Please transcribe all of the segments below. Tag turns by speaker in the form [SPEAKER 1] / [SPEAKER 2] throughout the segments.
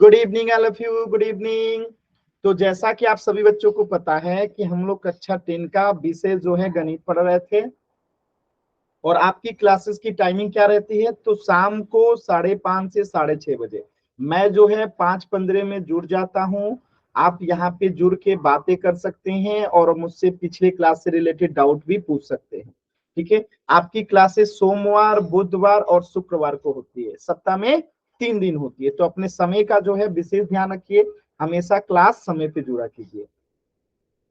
[SPEAKER 1] Good evening all of you, good evening. तो जैसा कि आप सभी बच्चों को पता है कि हम लोग कक्षा 10 का विषय जो है गणित पढ़ रहे थे और आपकी क्लासेस की टाइमिंग क्या रहती है, तो शाम को 5:30 से 6:30 बजे मैं जो है 5:15 में जुड़ जाता हूँ। आप यहाँ पे जुड़ के बातें कर सकते हैं और मुझसे पिछले क्लास से रिलेटेड डाउट भी पूछ सकते हैं। ठीक है, आपकी क्लासेस सोमवार, बुधवार और शुक्रवार को होती है। सप्ताह में 3 दिन होती है, तो अपने समय का जो है विशेष ध्यान रखिए। हमेशा क्लास समय पे जुड़ा कीजिए।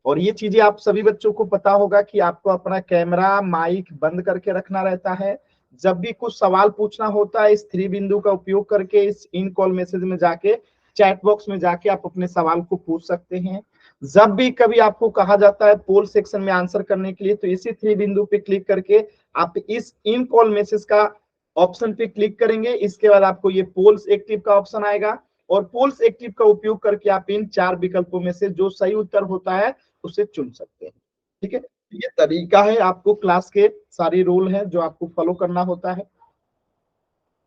[SPEAKER 1] और ये चीजें आप सभी बच्चों को पता होगा कि आपको अपना कैमरा माइक बंद करके रखना रहता है। जब भी कुछ सवाल पूछना होता है, इस 3 बिंदु का उपयोग करके इस इन कॉल मैसेज में जाके चैट बॉक्स में जाके आप अपने सवाल को पूछ सकते हैं। जब भी कभी आपको कहा जाता है पोल सेक्शन में आंसर करने के लिए, तो इसी 3 बिंदु पे क्लिक करके आप इस इन कॉल मैसेज का ऑप्शन पे क्लिक करेंगे। इसके बाद आपको ये पोल्स एक्टिव का ऑप्शन आएगा और पोल्स एक्टिव का उपयोग करके आप इन 4 विकल्पों में से जो सही उत्तर होता है उसे चुन सकते हैं। ठीक है, ये तरीका है, आपको क्लास के सारे रूल है जो आपको फॉलो करना होता है।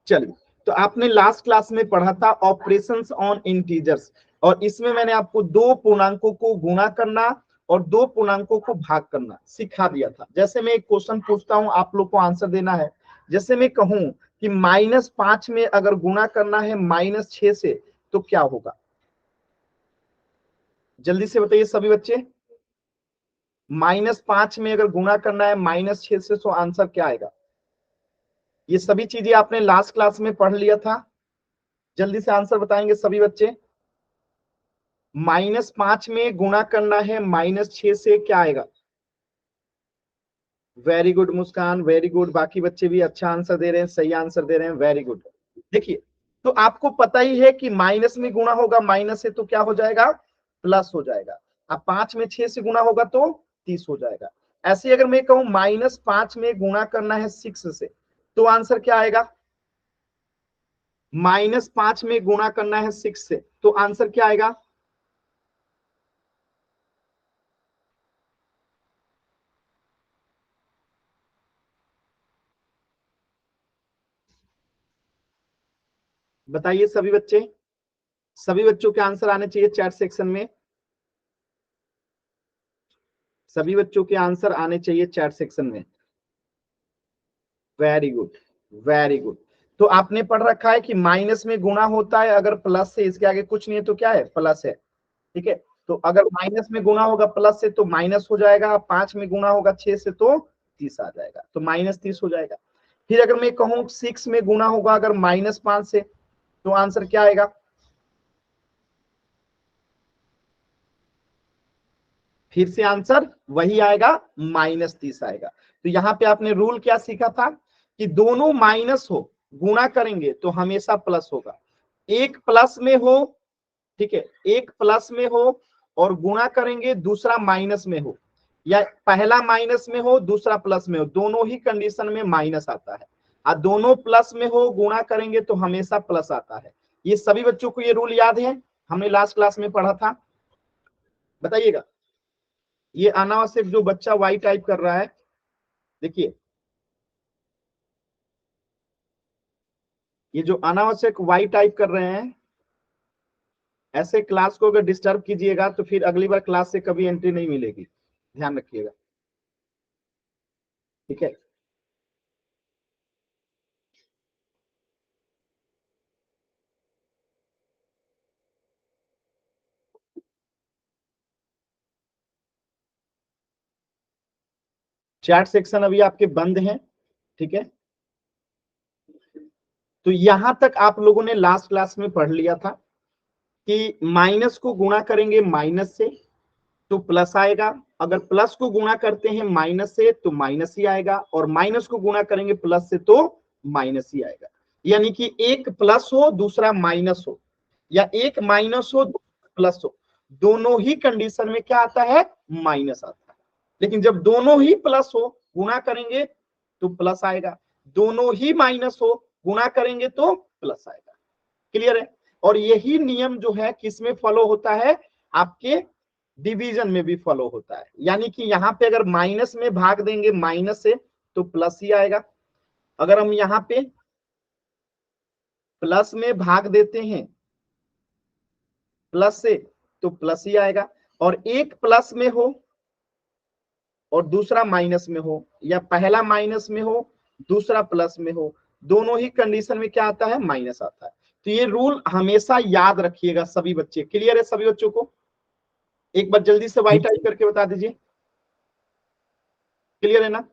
[SPEAKER 1] चलिए, तो आपने लास्ट क्लास में पढ़ा था ऑपरेशंस ऑन इंटीजर्स, और इसमें मैंने आपको 2 पूर्णांकों को गुणा करना और 2 पूर्णांकों को भाग करना सिखा दिया था। जैसे मैं एक क्वेश्चन पूछता हूं, आप लोग को आंसर देना है। जैसे मैं कहूं कि -5 में अगर गुणा करना है -6 से, तो क्या होगा? जल्दी से बताइए सभी बच्चे। -5 में अगर गुणा करना है -6 से, तो आंसर क्या आएगा? ये सभी चीजें आपने लास्ट क्लास में पढ़ लिया था। जल्दी से आंसर बताएंगे सभी बच्चे। -5 में गुणा करना है -6 से, क्या आएगा? वेरी गुड मुस्कान, वेरी गुड। बाकी बच्चे भी अच्छा आंसर दे रहे हैं, सही आंसर दे रहे हैं, वेरी गुड। देखिए, तो आपको पता ही है कि माइनस में गुणा होगा माइनस से, तो क्या हो जाएगा? प्लस हो जाएगा। अब 5 में 6 से गुणा होगा तो 30 हो जाएगा। ऐसे अगर मैं कहूं -5 में गुणा करना है 6 से, तो आंसर क्या आएगा? -5 में गुणा करना है 6 से, तो आंसर क्या आएगा? बताइए सभी बच्चे। सभी बच्चों के आंसर आने चाहिए चैट सेक्शन में। सभी बच्चों के आंसर आने चाहिए चैट सेक्शन में। Very good, very good. तो आपने पढ़ रखा है कि माइनस में गुणा होता है अगर प्लस से, इसके आगे कुछ नहीं है तो क्या है? प्लस है। ठीक है, तो अगर माइनस में गुणा होगा प्लस से तो माइनस हो जाएगा, 5 में गुणा होगा 6 से तो 30 आ जाएगा, तो -30 हो जाएगा। फिर अगर मैं कहूं 6 में गुणा होगा अगर -5 से, तो आंसर क्या आएगा? फिर से आंसर वही आएगा, -30 आएगा। तो यहाँ पे आपने रूल क्या सीखा था कि दोनों माइनस हो, गुणा करेंगे तो हमेशा प्लस होगा। एक प्लस में हो, ठीक है, एक प्लस में हो और गुणा करेंगे, दूसरा माइनस में हो, या पहला माइनस में हो दूसरा प्लस में हो, दोनों ही कंडीशन में माइनस आता है। और दोनों प्लस में हो, गुणा करेंगे तो हमेशा प्लस आता है। ये सभी बच्चों को ये रूल याद है? हमने लास्ट क्लास में पढ़ा था। बताइएगा। ये अनावश्यक जो बच्चा वाई टाइप कर रहा है, देखिए, ये जो अनावश्यक वाई टाइप कर रहे हैं, ऐसे क्लास को अगर डिस्टर्ब कीजिएगा तो फिर अगली बार क्लास से कभी एंट्री नहीं मिलेगी। ध्यान रखिएगा, ठीक है। चैट सेक्शन अभी आपके बंद हैं, ठीक है। तो यहां तक आप लोगों ने लास्ट क्लास में पढ़ लिया था कि माइनस को गुणा करेंगे माइनस से तो प्लस आएगा, अगर प्लस को गुणा करते हैं माइनस से तो माइनस ही आएगा, और माइनस को गुणा करेंगे प्लस से तो माइनस ही आएगा। यानी कि एक प्लस हो दूसरा माइनस हो, या एक माइनस हो दूसरा प्लस हो, दोनों ही कंडीशन में क्या आता है? माइनस आता है। लेकिन जब दोनों ही प्लस हो, गुणा करेंगे तो प्लस आएगा, दोनों ही माइनस हो, गुणा करेंगे तो प्लस आएगा। क्लियर है? और यही नियम जो है किसमें फॉलो होता है? आपके डिवीजन में भी फॉलो होता है। यानी कि यहां पे अगर माइनस में भाग देंगे माइनस से तो प्लस ही आएगा, अगर हम यहाँ पे प्लस में भाग देते हैं प्लस से तो प्लस ही आएगा, और एक प्लस में हो और दूसरा माइनस में हो, या पहला माइनस में हो दूसरा प्लस में हो, दोनों ही कंडीशन में क्या आता है, माइनस आता है। तो ये रूल हमेशा याद रखिएगा सभी बच्चे। क्लियर है सभी बच्चों को? एक बार जल्दी से वाइट टाइप करके बता दीजिए। क्लियर है ना?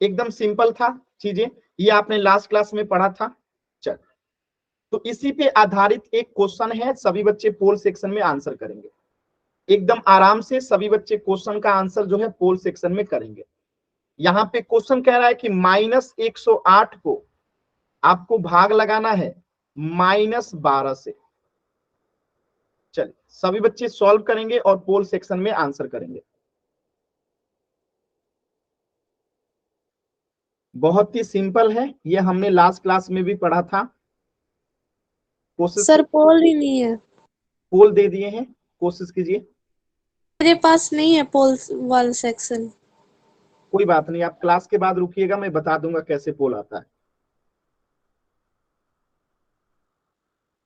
[SPEAKER 1] एकदम सिंपल था चीजें, ये आपने लास्ट क्लास में पढ़ा था। चल, तो इसी पे आधारित एक क्वेश्चन है, सभी बच्चे पोल सेक्शन में आंसर करेंगे। एकदम आराम से सभी बच्चे क्वेश्चन का आंसर जो है पोल सेक्शन में करेंगे। यहाँ पे क्वेश्चन कह रहा है कि -108 को आपको भाग लगाना है -12 से। चलिए सभी बच्चे सॉल्व करेंगे और पोल सेक्शन में आंसर करेंगे। बहुत ही सिंपल है, ये हमने लास्ट क्लास में भी पढ़ा था। कोशिश
[SPEAKER 2] सर पोल ही नहीं है,
[SPEAKER 1] पोल दे दिए हैं, कोशिश कीजिए।
[SPEAKER 2] मेरे पास नहीं है पोल वाला सेक्शन।
[SPEAKER 1] कोई बात नहीं, आप क्लास के बाद रुकिएगा, मैं बता दूंगा कैसे पोल आता है।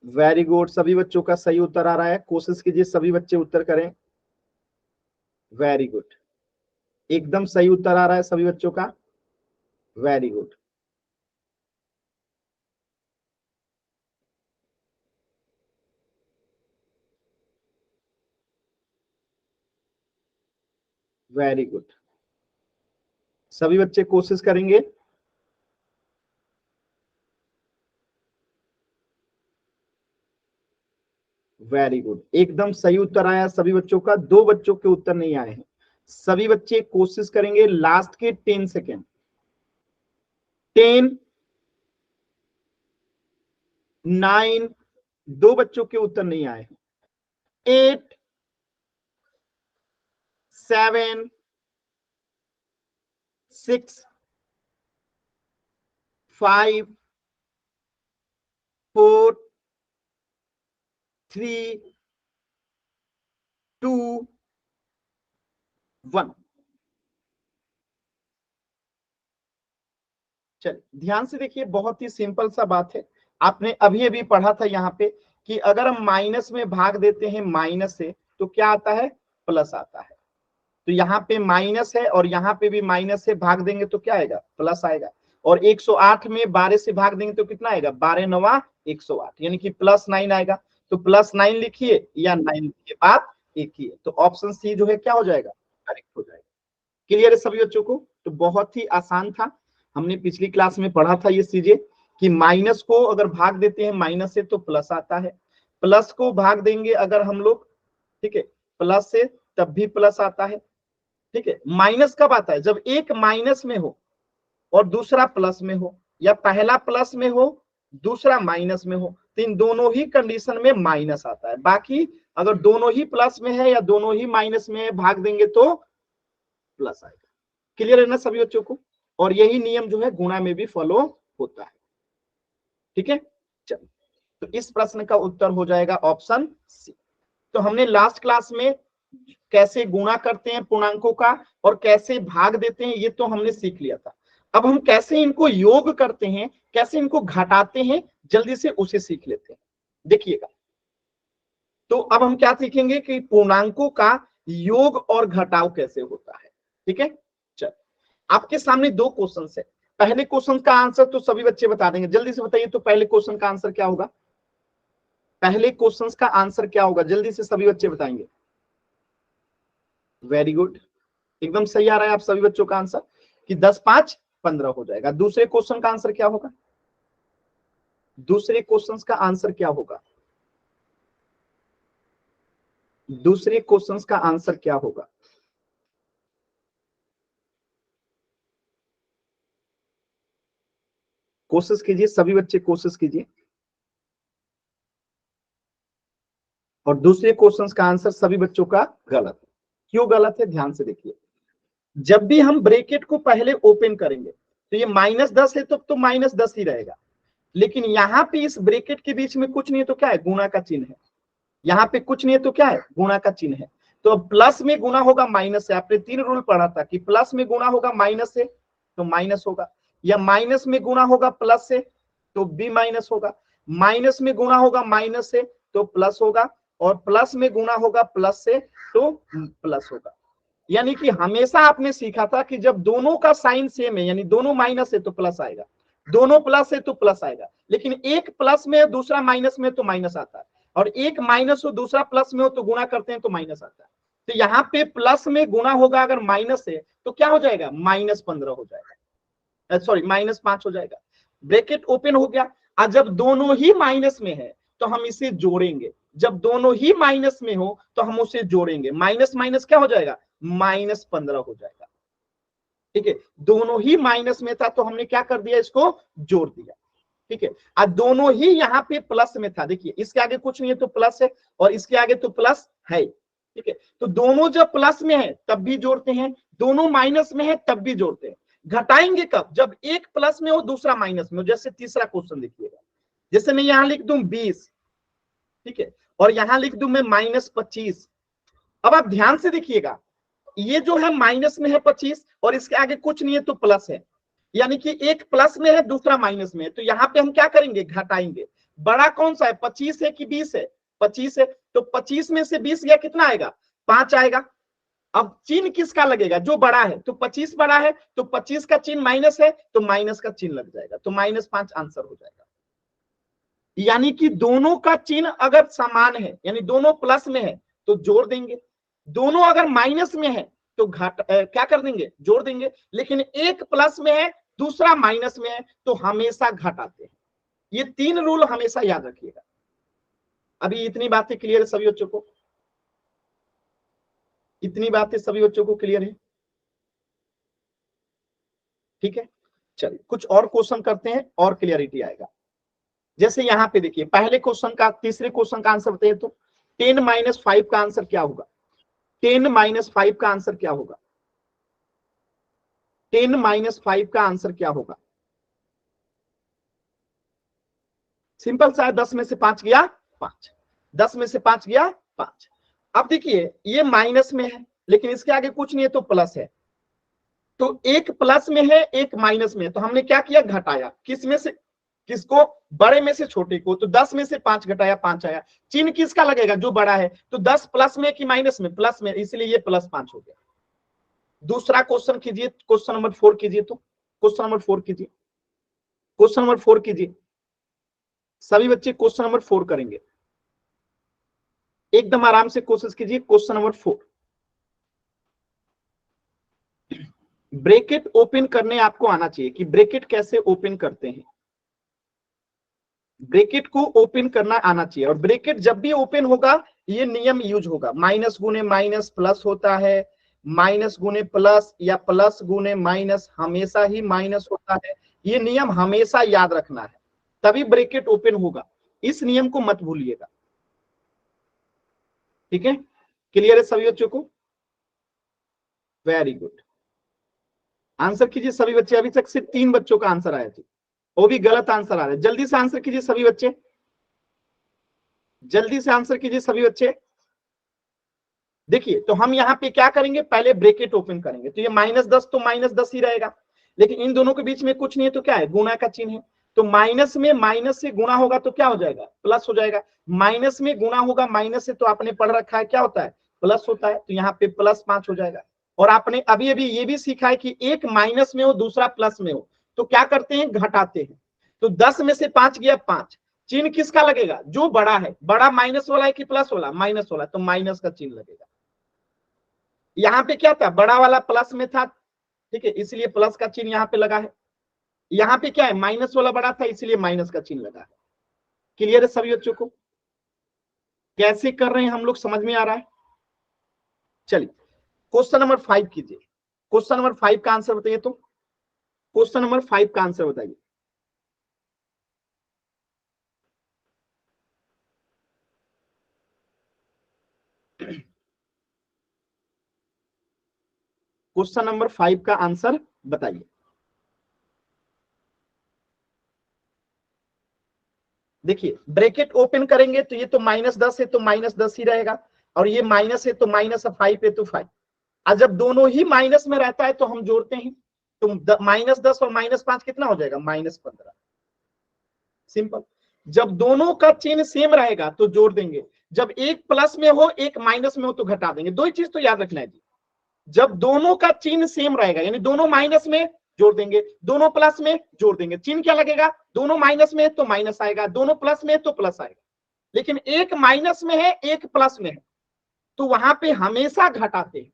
[SPEAKER 1] वेरी गुड, सभी बच्चों का सही उत्तर आ रहा है। कोशिश कीजिए सभी बच्चे उत्तर करें। वेरी गुड, एकदम सही उत्तर आ रहा है सभी बच्चों का। Very good. वेरी गुड, सभी बच्चे कोशिश करेंगे। वेरी गुड, एकदम सही उत्तर आया सभी बच्चों का। दो बच्चों के उत्तर नहीं आए हैं। सभी बच्चे कोशिश करेंगे लास्ट के 10 सेकेंड। 10, 9, दो बच्चों के उत्तर नहीं आए हैं। 8, 7, 6, 5, 4, 3, 2, 1। चलिए ध्यान से देखिए, बहुत ही सिंपल सा बात है। आपने अभी अभी पढ़ा था यहाँ पे कि अगर हम माइनस में भाग देते हैं माइनस से तो क्या आता है, प्लस आता है। तो यहाँ पे माइनस है और यहाँ पे भी माइनस से भाग देंगे तो क्या आएगा, प्लस आएगा। और 108 में 12 से भाग देंगे तो कितना आएगा, 12 9 108, यानी कि +9 आएगा। तो +9 लिखिए या 9 लिखिए, बात एक ही है। तो ऑप्शन सी जो है क्या हो जाएगा, करेक्ट हो जाएगा। क्लियर है सभी बच्चों को? तो बहुत ही आसान था, हमने पिछली क्लास में पढ़ा था ये चीजें कि माइनस को अगर भाग देते हैं माइनस से तो प्लस आता है, प्लस को भाग देंगे अगर हम लोग, ठीक है, प्लस से तब भी प्लस आता है। ठीक है, माइनस कब आता है, जब एक माइनस में हो और दूसरा प्लस में हो, या पहला प्लस में हो दूसरा माइनस में हो, तो इन दोनों ही कंडीशन में माइनस आता है। बाकी अगर दोनों ही प्लस में है या दोनों ही माइनस में है, भाग देंगे तो प्लस आएगा। क्लियर है ना सभी बच्चों को? और यही नियम जो है गुणा में भी फॉलो होता है। ठीक है, चलो, तो इस प्रश्न का उत्तर हो जाएगा ऑप्शन सी। तो हमने लास्ट क्लास में कैसे गुणा करते हैं पूर्णांकों का और कैसे भाग देते हैं ये तो हमने सीख लिया था। अब हम कैसे इनको योग करते हैं, कैसे इनको घटाते हैं, जल्दी से उसे सीख लेते हैं। देखिएगा, तो अब हम क्या सीखेंगे कि पूर्णांकों का योग और घटाव कैसे होता है। ठीक है, चल, आपके सामने दो क्वेश्चन है। पहले क्वेश्चन का आंसर तो सभी बच्चे बता देंगे, जल्दी से बताइए तो पहले क्वेश्चन का आंसर क्या होगा, पहले क्वेश्चन का आंसर क्या होगा, जल्दी से सभी बच्चे बताएंगे। वेरी गुड, एकदम सही आ रहा है आप सभी बच्चों का आंसर कि 10 5 15 हो जाएगा। दूसरे क्वेश्चन का आंसर क्या होगा, दूसरे क्वेश्चन का आंसर क्या होगा, दूसरे क्वेश्चन का आंसर क्या होगा। कोशिश कीजिए सभी बच्चे, कोशिश कीजिए। और दूसरे क्वेश्चन का आंसर सभी बच्चों का गलत है। क्यों गलत है, ध्यान से देखिए। जब भी हम ब्रैकेट को पहले ओपन करेंगे तो ये -10 है, तो -10 ही रहेगा। लेकिन यहाँ पे इस ब्रैकेट के बीच में कुछ नहीं है तो क्या है, गुणा का चिन्ह है। यहाँ पे कुछ नहीं है तो क्या है, गुणा का चिन्ह है। तो प्लस में गुणा होगा माइनस से। आपने 3 रूल पढ़ा था कि प्लस में गुणा होगा माइनस से तो माइनस होगा, या माइनस में गुणा होगा प्लस से तो भी माइनस होगा, माइनस में गुणा होगा माइनस से तो प्लस होगा, और प्लस में गुना होगा प्लस से तो प्लस होगा। यानी कि हमेशा आपने सीखा था कि जब दोनों का साइन सेम है, यानी दोनों माइनस है तो प्लस आएगा, दोनों प्लस है तो प्लस आएगा, लेकिन एक प्लस में है दूसरा माइनस में तो माइनस आता है, और एक माइनस हो दूसरा प्लस में हो तो गुणा करते हैं तो माइनस आता है। तो यहाँ पे प्लस में गुणा होगा अगर माइनस है तो क्या हो जाएगा, -15 हो जाएगा, सॉरी -5 हो जाएगा। ब्रैकेट ओपन हो गया। और जब दोनों ही माइनस में है तो हम इसे जोड़ेंगे, जब दोनों ही माइनस में हो तो हम उसे जोड़ेंगे, माइनस माइनस क्या हो जाएगा, -15 हो जाएगा। ठीक है, दोनों ही माइनस में था तो हमने क्या कर दिया, इसको जोड़ दिया। ठीक है, और दोनों ही यहाँ पे प्लस में था, देखिए इसके आगे कुछ नहीं है तो प्लस है, और इसके आगे तो प्लस है। ठीक है, तो दोनों जब प्लस में है तब भी जोड़ते हैं, दोनों माइनस में है तब भी जोड़ते हैं। घटाएंगे कब, जब एक प्लस में हो दूसरा माइनस में हो। जैसे तीसरा क्वेश्चन देखिएगा, जैसे मैं यहां लिख दूं 20, ठीक है, और यहां लिख दूं मैं -25। अब आप ध्यान से देखिएगा, ये जो है माइनस में है 25 और इसके आगे कुछ नहीं है तो प्लस है, यानी कि एक प्लस में है दूसरा माइनस में है, तो यहाँ पे हम क्या करेंगे, घटाएंगे। बड़ा कौन सा है, 25 है कि 20 है, 25 है, तो 25 में से 20 गया कितना आएगा, 5 आएगा। अब चिन्ह किसका लगेगा, जो बड़ा है, तो 25 बड़ा है तो 25 का चिन्ह माइनस है तो माइनस का चिन्ह लग जाएगा, तो -5 आंसर हो जाएगा। यानी कि दोनों का चिन्ह अगर समान है, यानी दोनों प्लस में है तो जोड़ देंगे, दोनों अगर माइनस में है तो क्या कर देंगे, जोड़ देंगे, लेकिन एक प्लस में है दूसरा माइनस में है तो हमेशा घटाते हैं। ये 3 रूल हमेशा याद रखिएगा। अभी इतनी बातें क्लियर है सभी बच्चों को, इतनी बातें सभी बच्चों को क्लियर है? ठीक है, चलिए कुछ और क्वेश्चन करते हैं और क्लियरिटी आएगा। जैसे यहाँ पे देखिए, पहले क्वेश्चन का, तीसरे क्वेश्चन का आंसर बताइए तो 10 - 5 का आंसर क्या होगा, 10 - 5 का आंसर क्या होगा, 10 - 5 का आंसर क्या होगा? सिंपल सा है, 10 में से 5 गया 5, 10 में से 5 गया 5। अब देखिए ये माइनस में है लेकिन इसके आगे कुछ नहीं है तो प्लस है, तो एक प्लस में है एक माइनस में है, तो हमने क्या किया, घटाया। किस में से, किसको, बड़े में से छोटे को, तो 10 में से 5 घटाया 5 आया। चिन्ह किसका लगेगा, जो बड़ा है, तो 10 प्लस में कि माइनस में, प्लस में, इसलिए ये +5 हो गया। दूसरा क्वेश्चन कीजिए, क्वेश्चन नंबर 4 कीजिए, तो क्वेश्चन नंबर 4 कीजिए, क्वेश्चन नंबर 4 कीजिए। सभी बच्चे क्वेश्चन नंबर 4 करेंगे, एकदम आराम से कोशिश कीजिए। क्वेश्चन नंबर 4, ब्रैकेट ओपन करने आपको आना चाहिए कि ब्रैकेट कैसे ओपन करते हैं, ब्रैकेट को ओपन करना आना चाहिए। और ब्रैकेट जब भी ओपन होगा ये नियम यूज होगा, माइनस गुने माइनस प्लस होता है, माइनस गुने प्लस या प्लस गुने माइनस हमेशा ही माइनस होता है। ये नियम हमेशा याद रखना है, तभी ब्रैकेट ओपन होगा, इस नियम को मत भूलिएगा। ठीक है, क्लियर है सभी बच्चों को? वेरी गुड, आंसर कीजिए सभी बच्चे। अभी तक सिर्फ 3 बच्चों का आंसर आया था, वो भी गलत आंसर आ रहा है। जल्दी से आंसर कीजिए सभी बच्चे, जल्दी से आंसर कीजिए सभी बच्चे। देखिए तो हम यहाँ पे क्या करेंगे, पहले ब्रैकेट ओपन करेंगे, तो ये -10 तो -10 ही रहेगा, लेकिन इन दोनों के बीच में कुछ नहीं है तो क्या है, गुणा का चिन्ह है, तो माइनस में माइनस से गुणा होगा तो क्या हो जाएगा, प्लस हो जाएगा। माइनस में गुणा होगा माइनस से, तो आपने पढ़ रखा है क्या होता है, प्लस होता है, तो यहाँ पे +5 हो जाएगा। और आपने अभी अभी ये भी सीखा है कि एक माइनस में हो दूसरा प्लस में हो तो क्या करते हैं, घटाते हैं। तो 10 में से 5 गया 5, चिन्ह किसका लगेगा, जो बड़ा है, बड़ा माइनस वाला है कि प्लस वाला, माइनस वाला, तो माइनस का चिन्ह लगेगा। यहाँ पे क्या था, बड़ा वाला प्लस में था, ठीक है, इसलिए प्लस का चिन्ह यहाँ पे लगा है। यहाँ पे क्या है, माइनस वाला बड़ा था इसलिए माइनस का चिन्ह लगा है। क्लियर है सभी बच्चों को? कैसे कर रहे हैं हम लोग, समझ में आ रहा है? चलिए क्वेश्चन नंबर 5 कीजिए, क्वेश्चन नंबर 5 का आंसर बताइए, तो क्वेश्चन नंबर 5 का आंसर बताइए। क्वेश्चन नंबर 5 का आंसर बताइए। देखिए ब्रैकेट ओपन करेंगे तो ये तो -10 है तो -10 ही रहेगा, और ये माइनस है तो -5 है तो 5। और जब दोनों ही माइनस में रहता है तो हम जोड़ते हैं, तो -10 और -5 कितना हो जाएगा, -15। सिंपल। जब दोनों का चिन्ह सेम रहेगा तो जोड़ देंगे, जब एक प्लस में हो एक माइनस में हो तो घटा देंगे। दो ही चीज तो याद रखना है जी, जब दोनों का चिन्ह सेम रहेगा, यानी दोनों माइनस में जोड़ देंगे, दोनों प्लस में जोड़ देंगे, चिन्ह क्या लगेगा, दोनों माइनस में है तो माइनस आएगा, दोनों प्लस में है तो प्लस आएगा। लेकिन एक माइनस में है एक प्लस में है तो वहां पे हमेशा घटाते हैं।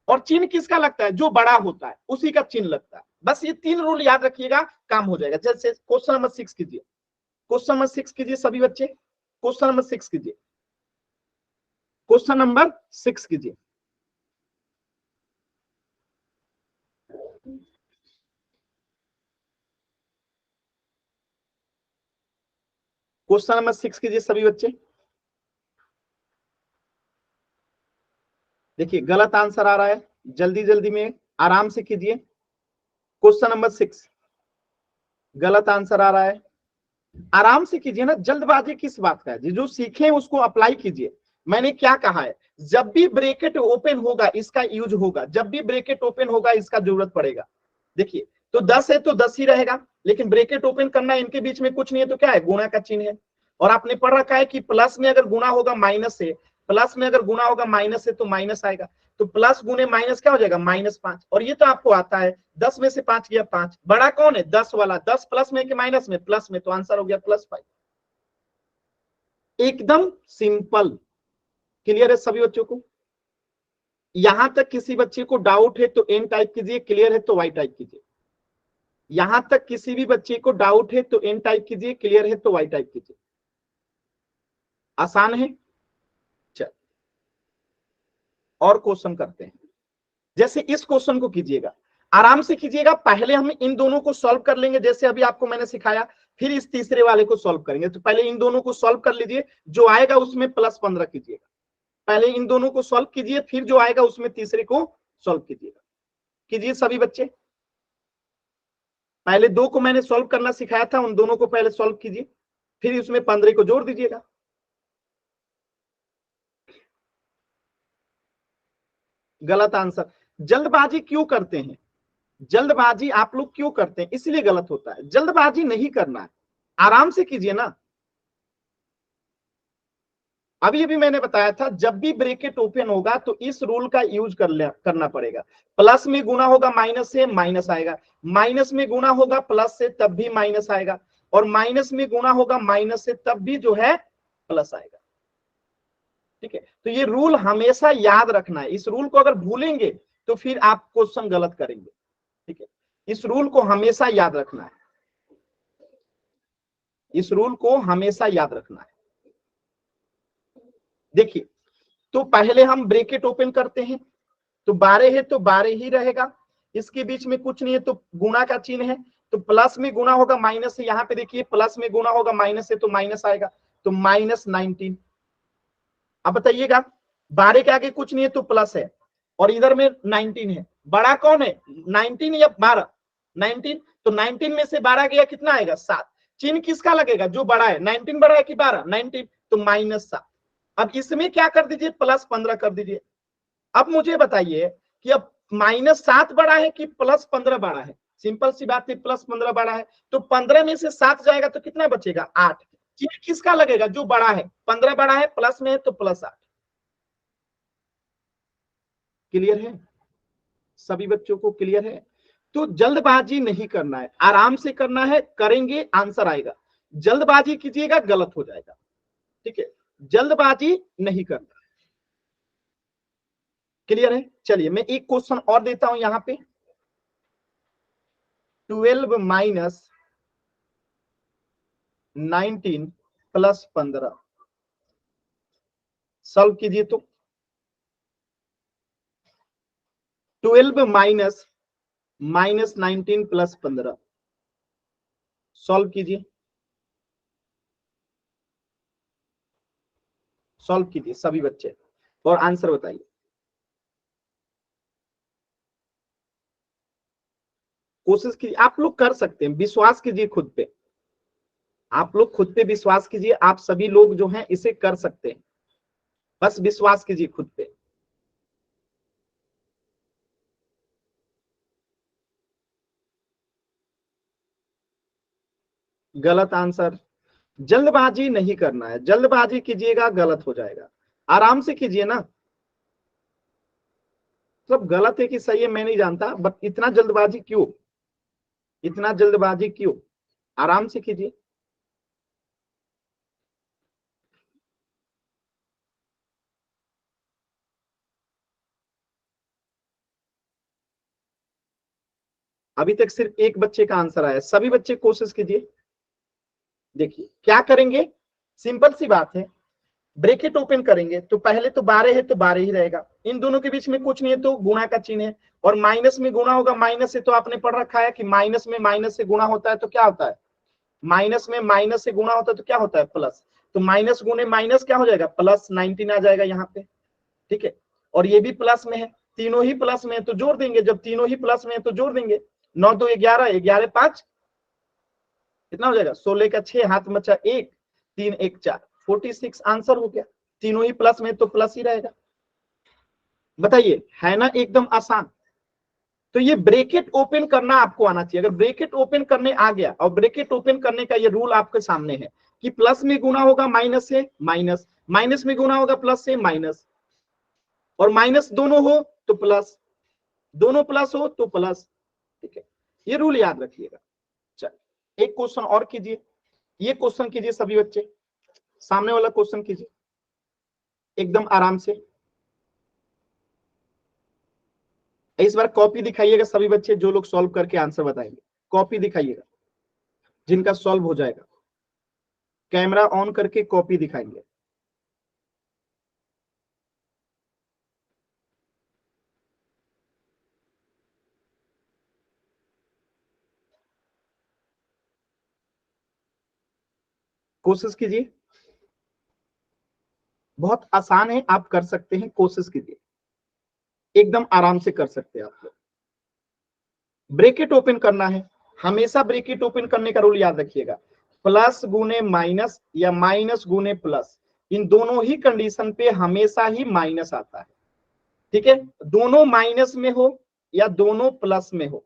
[SPEAKER 1] और चिन्ह किसका लगता है, जो बड़ा होता है उसी का चिन्ह लगता है। बस ये 3 रूल याद रखिएगा, काम हो जाएगा। जैसे क्वेश्चन नंबर 6 कीजिए, क्वेश्चन नंबर 6 कीजिए सभी बच्चे, क्वेश्चन नंबर 6 कीजिए, क्वेश्चन नंबर 6 कीजिए। क्वेश्चन नंबर 6 कीजिए सभी बच्चे। देखिए गलत आंसर आ रहा है, जल्दी जल्दी में आराम से कीजिए। क्वेश्चन नंबर 6 गलत आंसर आ रहा है, आराम से कीजिए ना, जल्दबाजी किस बात का है, जो सीखे उसको अप्लाई कीजिए। मैंने क्या कहा है, जब भी ब्रैकेट ओपन होगा इसका यूज होगा, जब भी ब्रैकेट ओपन होगा इसका जरूरत पड़ेगा। देखिए तो 10 है तो 10 ही रहेगा, लेकिन ब्रैकेट ओपन करना है, इनके बीच में कुछ नहीं है तो क्या है, गुणा का चिन्ह है। और आपने पढ़ रखा है कि प्लस में अगर गुणा होगा माइनस से, प्लस में अगर गुणा होगा माइनस से तो माइनस आएगा, तो प्लस गुणे माइनस क्या हो जाएगा, -5। और ये तो आपको आता है, 10 में से 5 गया 5, बड़ा कौन है 10 वाला, 10 प्लस में कि माइनस में, प्लस में, तो आंसर हो गया +5। एकदम सिंपल। क्लियर है सभी बच्चों को? यहां तक किसी बच्चे को डाउट है तो एन टाइप कीजिए, क्लियर है तो वाई टाइप कीजिए। यहां तक किसी भी बच्चे को डाउट है तो एन टाइप कीजिए, क्लियर है तो वाई टाइप कीजिए। आसान है। चल और क्वेश्चन करते हैं। जैसे इस क्वेश्चन को कीजिएगा, आराम से कीजिएगा, पहले हम इन दोनों को सॉल्व कर लेंगे जैसे अभी आपको मैंने सिखाया, फिर इस तीसरे वाले को सॉल्व करेंगे। तो पहले इन दोनों को सॉल्व कर लीजिए, जो आएगा उसमें +15 कीजिएगा। पहले इन दोनों को सॉल्व कीजिए, फिर जो आएगा उसमें तीसरे को सॉल्व कीजिएगा। कीजिए सभी बच्चे, पहले 2 को मैंने सॉल्व करना सिखाया था, उन दोनों को पहले सॉल्व कीजिए, फिर उसमें 15 को जोड़ दीजिएगा। गलत आंसर। जल्दबाजी क्यों करते हैं, जल्दबाजी आप लोग क्यों करते हैं, इसलिए गलत होता है। जल्दबाजी नहीं करना है, आराम से कीजिए ना। अभी अभी मैंने बताया था, जब भी ब्रैकेट ओपन होगा तो इस रूल का यूज करना पड़ेगा। प्लस में गुना होगा माइनस से, माइनस आएगा, माइनस में गुना होगा प्लस से तब भी माइनस आएगा, और माइनस में गुना होगा माइनस से तब भी जो है प्लस आएगा। ठीक है, तो ये रूल हमेशा याद रखना है। इस रूल को अगर भूलेंगे तो फिर आप क्वेश्चन गलत करेंगे। ठीक है, इस रूल को हमेशा याद रखना है, इस रूल को हमेशा याद रखना है। देखिए तो पहले हम ब्रैकेट ओपन करते हैं, तो 12 है तो 12 ही रहेगा, इसके बीच में कुछ नहीं है तो गुणा का चिन्ह है, तो प्लस में गुणा होगा माइनस से, यहाँ पे देखिए प्लस में गुणा होगा माइनस से तो माइनस आएगा, तो -19। अब बताइएगा, 12 के आगे कुछ नहीं है तो प्लस है, और इधर में 19 है, बड़ा कौन है 19 या 12, 19, तो 19 में से 12 गया कितना आएगा 7। चिन्ह किसका लगेगा, जो बड़ा है, 19 बड़ा है कि 12, 19, तो -7। अब इसमें क्या कर दीजिए, +15 कर दीजिए। अब मुझे बताइए कि अब -7 बड़ा है कि +15 बड़ा है, सिंपल सी बात है, +15 बड़ा है, तो 15 में से 7 जाएगा तो कितना बचेगा 8। चिन्ह किसका लगेगा, जो बड़ा है, 15 बड़ा है प्लस में है तो +8। क्लियर है सभी बच्चों को, क्लियर है? तो जल्दबाजी नहीं करना है, आराम से करना है, करेंगे आंसर आएगा। जल्दबाजी कीजिएगा गलत हो जाएगा। ठीक है, जल्दबाजी नहीं करना। क्लियर है? चलिए मैं एक क्वेश्चन और देता हूं यहां पे, 12 माइनस 19 प्लस 15 सॉल्व कीजिए। तो 12 माइनस -19 प्लस 15 सॉल्व कीजिए, सॉल्व कीजिए सभी बच्चे और आंसर बताइए। कोशिश कीजिए, आप लोग कर सकते हैं, विश्वास कीजिए खुद पे, आप लोग खुद पे विश्वास कीजिए, आप सभी लोग जो हैं इसे कर सकते हैं, बस विश्वास कीजिए खुद पे। गलत आंसर। जल्दबाजी नहीं करना है, जल्दबाजी कीजिएगा गलत हो जाएगा, आराम से कीजिए ना। मतलब गलत है कि सही है मैं नहीं जानता, बट इतना जल्दबाजी क्यों, इतना जल्दबाजी क्यों, आराम से कीजिए। अभी तक सिर्फ एक बच्चे का आंसर आया, सभी बच्चे कोशिश कीजिए। देखिए क्या करेंगे, सिंपल सी बात है, ब्रैकेट ओपन करेंगे तो पहले तो 12 है तो 12 ही रहेगा, इन दोनों के बीच में कुछ नहीं है तो गुणा का चिन्ह है, और माइनस में गुणा होगा, माइनस से तो आपने पढ़ रखा है कि माइनस में माइनस से गुणा होता है तो क्या होता है, माइनस में माइनस से गुणा होता है तो क्या होता है प्लस, तो माइनस गुणे माइनस क्या हो जाएगा प्लस 19 आ जाएगा यहाँ पे, ठीक है। और ये भी प्लस में है, तीनों ही प्लस में है तो जोड़ देंगे, जब तीनों ही प्लस में है तो जोड़ देंगे, 9 2 11, 11 5 कितना हो जाएगा, 16 का 6 हाथ में बचा 1, 3 1 4, 46 आंसर हो गया, तीनों ही प्लस में तो प्लस ही रहेगा। बताइए है ना एकदम आसान। तो ये ब्रैकेट ओपन करना आपको आना चाहिए, अगर ब्रैकेट ओपन करने आ गया, और ब्रैकेट ओपन करने का ये रूल आपके सामने है कि प्लस में गुना होगा माइनस से माइनस, माइनस में गुना होगा प्लस से माइनस, और माइनस दोनों हो तो प्लस, दोनों प्लस हो तो प्लस, ठीक है, ये रूल याद रखिएगा। चल एक क्वेश्चन और कीजिए, ये क्वेश्चन कीजिए सभी बच्चे, सामने वाला क्वेश्चन कीजिए एकदम आराम से। इस बार कॉपी दिखाइएगा सभी बच्चे, जो लोग सॉल्व करके आंसर बताएंगे कॉपी दिखाइएगा, जिनका सॉल्व हो जाएगा कैमरा ऑन करके कॉपी दिखाएंगे। कोशिश कीजिए, बहुत आसान है, आप कर सकते हैं, कोशिश कीजिए, एकदम आराम से कर सकते हैं आप लोग। ब्रैकेट ओपन करना है, हमेशा ब्रैकेट ओपन करने का रूल याद रखिएगा, प्लस गुने माइनस या माइनस गुने प्लस, इन दोनों ही कंडीशन पे हमेशा ही माइनस आता है, ठीक है, दोनों माइनस में हो या दोनों प्लस में हो,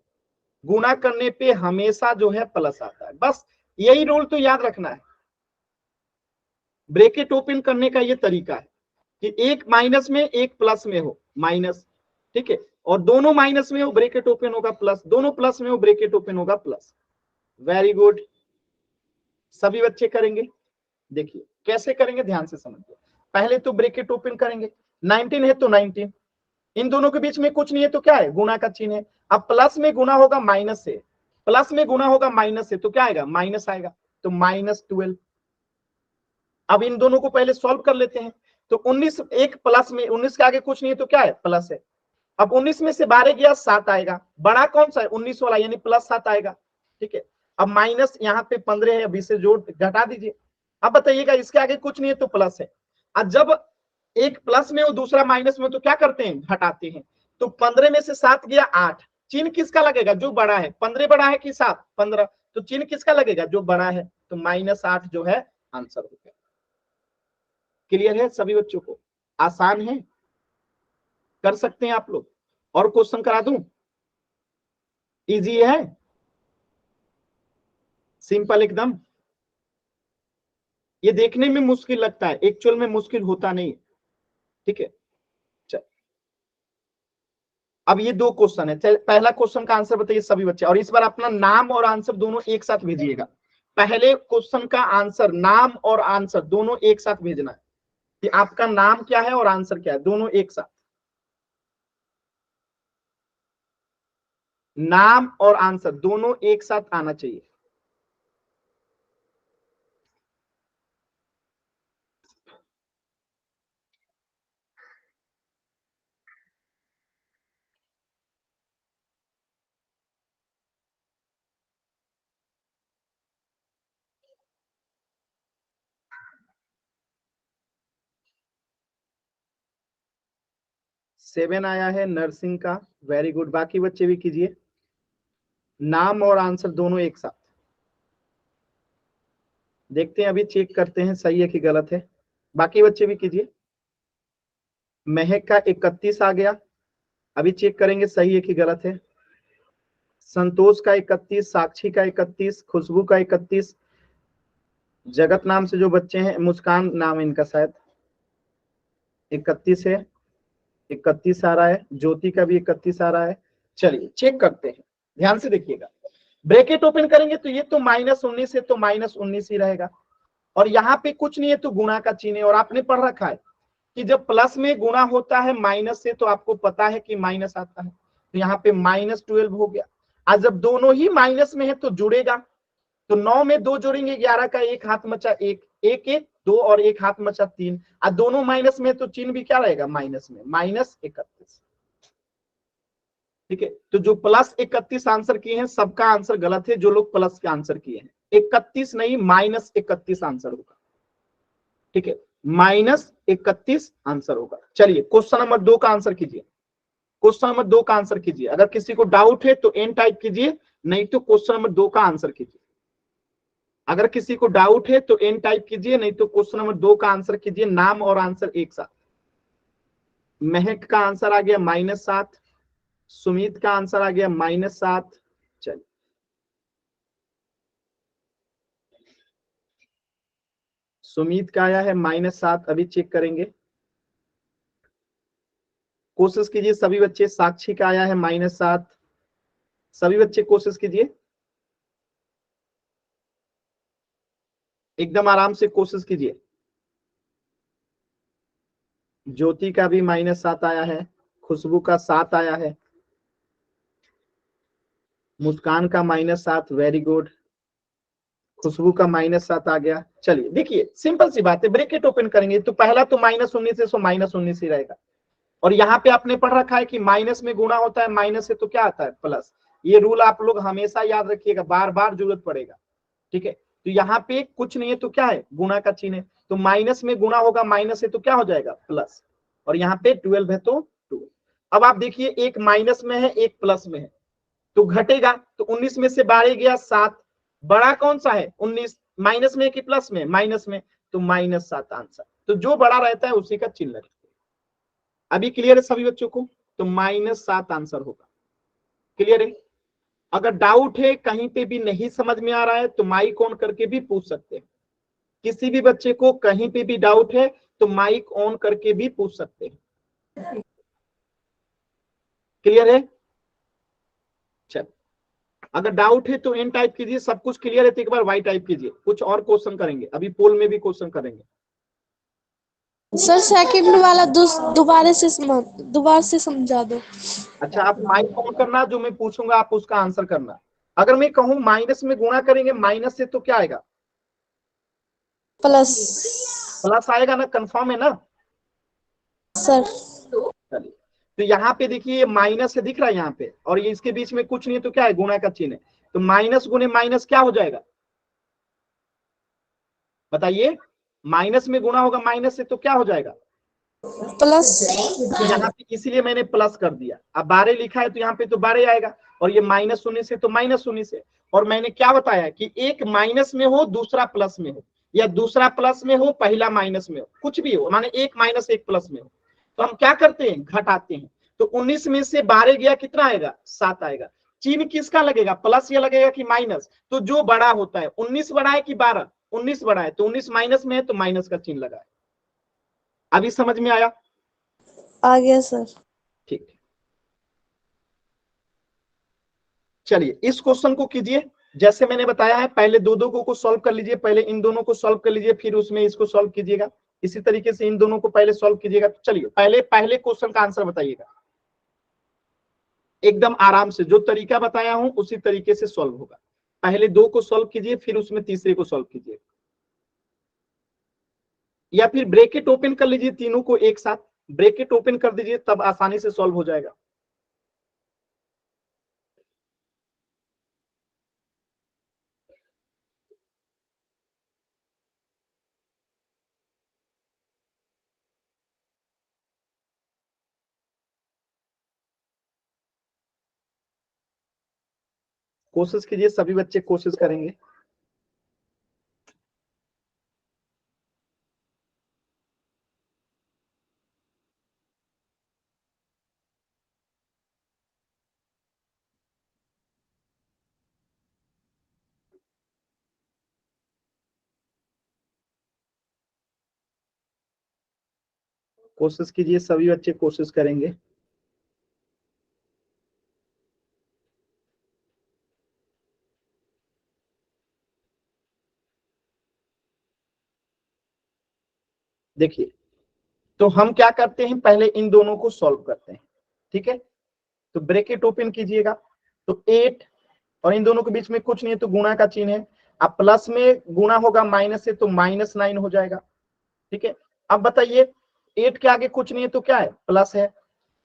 [SPEAKER 1] गुना करने पे हमेशा जो है प्लस आता है, बस यही रूल तो याद रखना है। ब्रैकेट ओपन करने का ये तरीका है कि एक माइनस में एक प्लस में हो माइनस, ठीक है, और दोनों माइनस में हो ब्रैकेट ओपन होगा प्लस, दोनों प्लस में हो ब्रैकेट ओपन होगा प्लस। वेरी गुड, सभी बच्चे करेंगे। देखिए कैसे करेंगे ध्यान से समझिए, पहले तो ब्रैकेट ओपन करेंगे, 19 है तो 19, इन दोनों के बीच में कुछ नहीं है तो क्या है गुणा का चिन्ह है, अब प्लस में गुणा होगा माइनस से, प्लस में गुणा होगा माइनस से तो क्या आएगा माइनस आएगा, तो -12। अब इन दोनों को पहले सॉल्व कर लेते हैं, तो 19 एक प्लस में 19 के आगे कुछ नहीं है तो क्या है प्लस है, अब 19 में से 12 गया 7 आएगा, बड़ा कौन सा है 19 वाला यानी +7 आएगा, ठीक है। अब माइनस यहाँ पे 15 है, अभी से जोड़ घटा दीजिए, अब बताइएगा इसके आगे कुछ नहीं है तो प्लस है, और जब एक प्लस में हो दूसरा माइनस में तो क्या करते हैं घटाते हैं, तो 15 में से 7 गया 8, चिन्ह किसका लगेगा जो बड़ा है, 15 बड़ा है कि 7 15, तो चिन्ह किसका लगेगा जो बड़ा है, तो -8 जो है आंसर हो गया। क्लियर है सभी बच्चों को, आसान है, कर सकते हैं आप लोग, और क्वेश्चन करा दूं, इजी है, सिंपल एकदम, ये देखने में मुश्किल लगता है एक्चुअल में मुश्किल होता नहीं, ठीक है। चल अब ये दो क्वेश्चन है, पहला क्वेश्चन का आंसर बताइए सभी बच्चे, और इस बार अपना नाम और आंसर दोनों एक साथ भेजिएगा, पहले क्वेश्चन का आंसर नाम और आंसर दोनों एक साथ भेजना है, कि आपका नाम क्या है और आंसर क्या है, दोनों एक साथ, नाम और आंसर दोनों एक साथ आना चाहिए। सेवन आया है नर्सिंग का, वेरी गुड, बाकी बच्चे भी कीजिए, नाम और आंसर दोनों एक साथ, देखते हैं अभी चेक करते हैं सही है कि गलत है, बाकी बच्चे भी कीजिए। महक का 31 आ गया, अभी चेक करेंगे सही है कि गलत है। संतोष का 31, साक्षी का 31, खुशबू का 31, जगत नाम से जो बच्चे हैं, मुस्कान नाम है इनका शायद, 31 है, 31 आ रहा है, ज्योति का भी 31 आ रहा है। चलिए चेक करते हैं, ध्यान से देखिएगा। ब्रैकेट ओपन करेंगे तो ये तो -19 है, तो -19 ही रहेगा, और यहाँ पे कुछ नहीं है तो गुणा का चिन्ह है। और आपने पढ़ रखा है कि जब प्लस में गुणा होता है माइनस से, तो आपको पता है कि माइनस आता है, तो यहाँ पे -12 हो गया। आज जब दोनों ही माइनस में है तो जुड़ेगा, तो 9 में 2 जोड़ेंगे 11 का, एक हाथ मचा एक, एक एक 2 और एक हाथ मचा 3। आज दोनों माइनस में तो चिन्ह भी क्या रहेगा, माइनस में, -31। ठीक है, तो जो +31 आंसर किए हैं सबका आंसर गलत है, जो लोग प्लस के आंसर किए हैं। 31 नहीं, -31 आंसर होगा। ठीक है, -31 आंसर होगा। चलिए क्वेश्चन नंबर 2 का आंसर कीजिए। क्वेश्चन नंबर 2 का आंसर कीजिए। अगर किसी को डाउट है तो एन टाइप कीजिए, नहीं तो क्वेश्चन नंबर 2 का आंसर कीजिए। अगर किसी को डाउट है तो एन टाइप कीजिए, नहीं तो क्वेश्चन नंबर 2 का आंसर कीजिए, नाम और आंसर एक साथ। महक का आंसर आ गया -7, सुमित का आंसर आ गया -7। चलिए सुमित का आया है -7, अभी चेक करेंगे, कोशिश कीजिए सभी बच्चे। साक्षी का आया है -7, सभी बच्चे कोशिश कीजिए, एकदम आराम से कोशिश कीजिए। ज्योति का भी -7 आया है, खुशबू का 7 आया है, मुस्कान का -7, वेरी गुड, खुशबू का -7 आ गया। चलिए देखिए सिंपल सी बात है, ब्रैकेट ओपन करेंगे तो पहला तो -19 है, सो -19 ही रहेगा। और यहाँ पे आपने पढ़ रखा है कि माइनस में गुणा होता है, माइनस से तो क्या आता है, प्लस। ये रूल आप लोग हमेशा याद रखिएगा, बार बार जरूरत पड़ेगा। ठीक है, तो यहाँ पे कुछ नहीं है तो क्या है, गुणा का चिन्ह है, तो माइनस में गुणा होगा, माइनस है तो क्या हो जाएगा, प्लस। और यहाँ पे 12 है तो 2। अब आप देखिए, एक माइनस में है एक प्लस में है, तो घटेगा, तो 19 में से 12 गया 7, बड़ा कौन सा है 19, माइनस में कि प्लस में, माइनस में, तो -7 आंसर। तो जो बड़ा रहता है उसी का चिन्ह लगता है। अभी क्लियर है सभी बच्चों को, तो -7 आंसर होगा। क्लियर है? अगर डाउट है, कहीं पे भी नहीं समझ में आ रहा है, तो माइक ऑन करके भी पूछ सकते हैं। किसी भी बच्चे को कहीं पे भी डाउट है तो माइक ऑन करके भी पूछ सकते हैं। क्लियर है? चल, अगर डाउट है तो एन टाइप कीजिए, सब कुछ क्लियर है तो एक बार वाई टाइप कीजिए। कुछ और क्वेश्चन करेंगे, अभी पोल में भी क्वेश्चन करेंगे।
[SPEAKER 2] सर सेकंड वाला दोबारा से समझा दो।
[SPEAKER 1] अच्छा, आप माइक ऑन करना, जो मैं पूछूंगा आप उसका आंसर करना। अगर मैं कहूं माइनस में गुणा करेंगे, माइनस से तो क्या आएगा,
[SPEAKER 2] प्लस।
[SPEAKER 1] प्लस आएगा ना, कंफर्म है ना?
[SPEAKER 2] सर
[SPEAKER 1] चलिए, तो यहाँ पे देखिए माइनस है, दिख रहा है यहाँ पे, और ये इसके बीच में कुछ नहीं है तो क्या है, गुणा का चिन्ह है, तो माइनस गुणे माइनस क्या हो जाएगा, बताइए। माइनस में गुणा होगा माइनस से तो क्या हो जाएगा,
[SPEAKER 2] प्लस।
[SPEAKER 1] तो यहाँ पे इसीलिए मैंने प्लस कर दिया। अब 12 लिखा है तो यहाँ पे तो 12 आएगा, और ये -19 है तो -19 है। और मैंने क्या बताया कि एक माइनस में हो दूसरा प्लस में हो, या दूसरा प्लस में हो पहला माइनस में हो, कुछ भी हो, माने एक माइनस एक प्लस में हो, तो हम क्या करते हैं, घटाते हैं। तो 19 में से 12 गया, कितना आएगा, 7 आएगा। चिन्ह किसका लगेगा, प्लस या लगेगा कि माइनस, तो जो बड़ा होता है, 19 बड़ा है कि 12, 19 बड़ा है, तो 19 माइनस में है तो माइनस का चिन्ह लगा है। अभी समझ में आया?
[SPEAKER 2] आ गया सर।
[SPEAKER 1] ठीक, चलिए इस क्वेश्चन को कीजिए। जैसे मैंने बताया है, पहले दो दो को सॉल्व कर लीजिए, पहले इन दोनों को सॉल्व कर लीजिए, फिर उसमें इसको सॉल्व कीजिएगा। इसी तरीके से इन दोनों को पहले सॉल्व कीजिएगा। तो चलिए पहले पहले क्वेश्चन का आंसर बताइएगा, एकदम आराम से, जो तरीका बताया हूं उसी तरीके से सॉल्व होगा। पहले दो को सॉल्व कीजिए, फिर उसमें तीसरे को सॉल्व कीजिए, या फिर ब्रैकेट ओपन कर लीजिए, तीनों को एक साथ ब्रैकेट ओपन कर दीजिए, तब आसानी से सॉल्व हो जाएगा। कोशिश कीजिए, सभी बच्चे कोशिश करेंगे। कोशिश कीजिए, सभी बच्चे कोशिश करेंगे। देखिए, तो हम क्या करते हैं, पहले इन दोनों को सॉल्व करते हैं, ठीक है। तो ब्रैकेट ओपन कीजिएगा, तो 8 और इन दोनों के बीच में कुछ नहीं है तो गुणा का चिन्ह है। अब प्लस में गुणा होगा माइनस से तो -9 हो जाएगा, ठीक है। अब बताइए 8 के आगे कुछ नहीं है तो क्या है, प्लस है।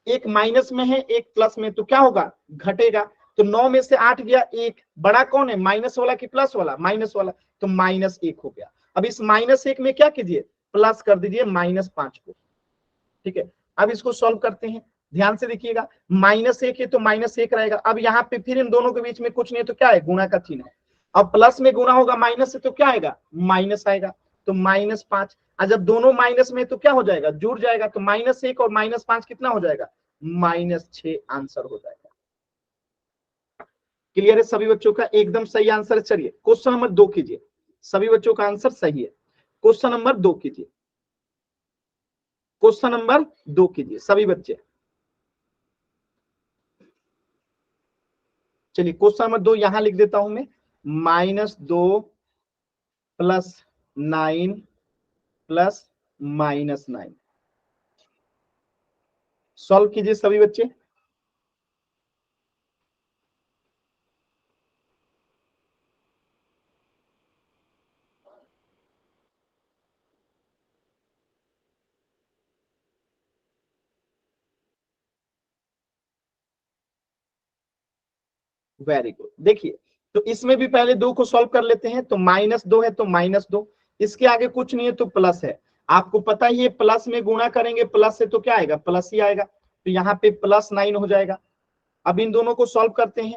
[SPEAKER 1] एक माइनस में है, एक प्लस में, तो क्या होगा, घटेगा। तो 9 में से 8 गया, एक बड़ा कौन है, माइनस वाला कि प्लस वाला, माइनस वाला, तो -1 हो गया। अब इस -1 में क्या कीजिए, प्लस कर दीजिए -5 को, ठीक है। अब इसको सॉल्व करते हैं, ध्यान से देखिएगा, -1 है तो -1 रहेगा। अब यहाँ पे फिर इन दोनों के बीच में कुछ नहीं है तो क्या है, गुणा का चिन्ह है। अब प्लस में गुणा होगा माइनस से तो क्या आएगा, माइनस आएगा, तो -5। और जब दोनों माइनस में तो क्या हो जाएगा, जुड़ जाएगा, तो -1 और -5 कितना हो जाएगा, -6 आंसर हो जाएगा। क्लियर है सभी बच्चों का, एकदम सही आंसर। चलिए क्वेश्चन नंबर 2 कीजिए, सभी बच्चों का आंसर सही है। क्वेश्चन नंबर 2 कीजिए, क्वेश्चन नंबर 2 कीजिए सभी बच्चे। चलिए क्वेश्चन नंबर 2 यहां लिख देता हूं मैं, -2 + 9 + -9। सॉल्व कीजिए सभी बच्चे। Very good. देखिए, तो इसमें भी पहले 2 को सॉल्व कर लेते हैं। तो -2 है तो -2, इसके आगे कुछ नहीं है तो प्लस है। आपको पता ही है, प्लस में गुणा करेंगे प्लस से तो क्या आएगा, प्लस ही आएगा। तो यहाँ पे +9 हो जाएगा। अब इन दोनों को सॉल्व करते हैं,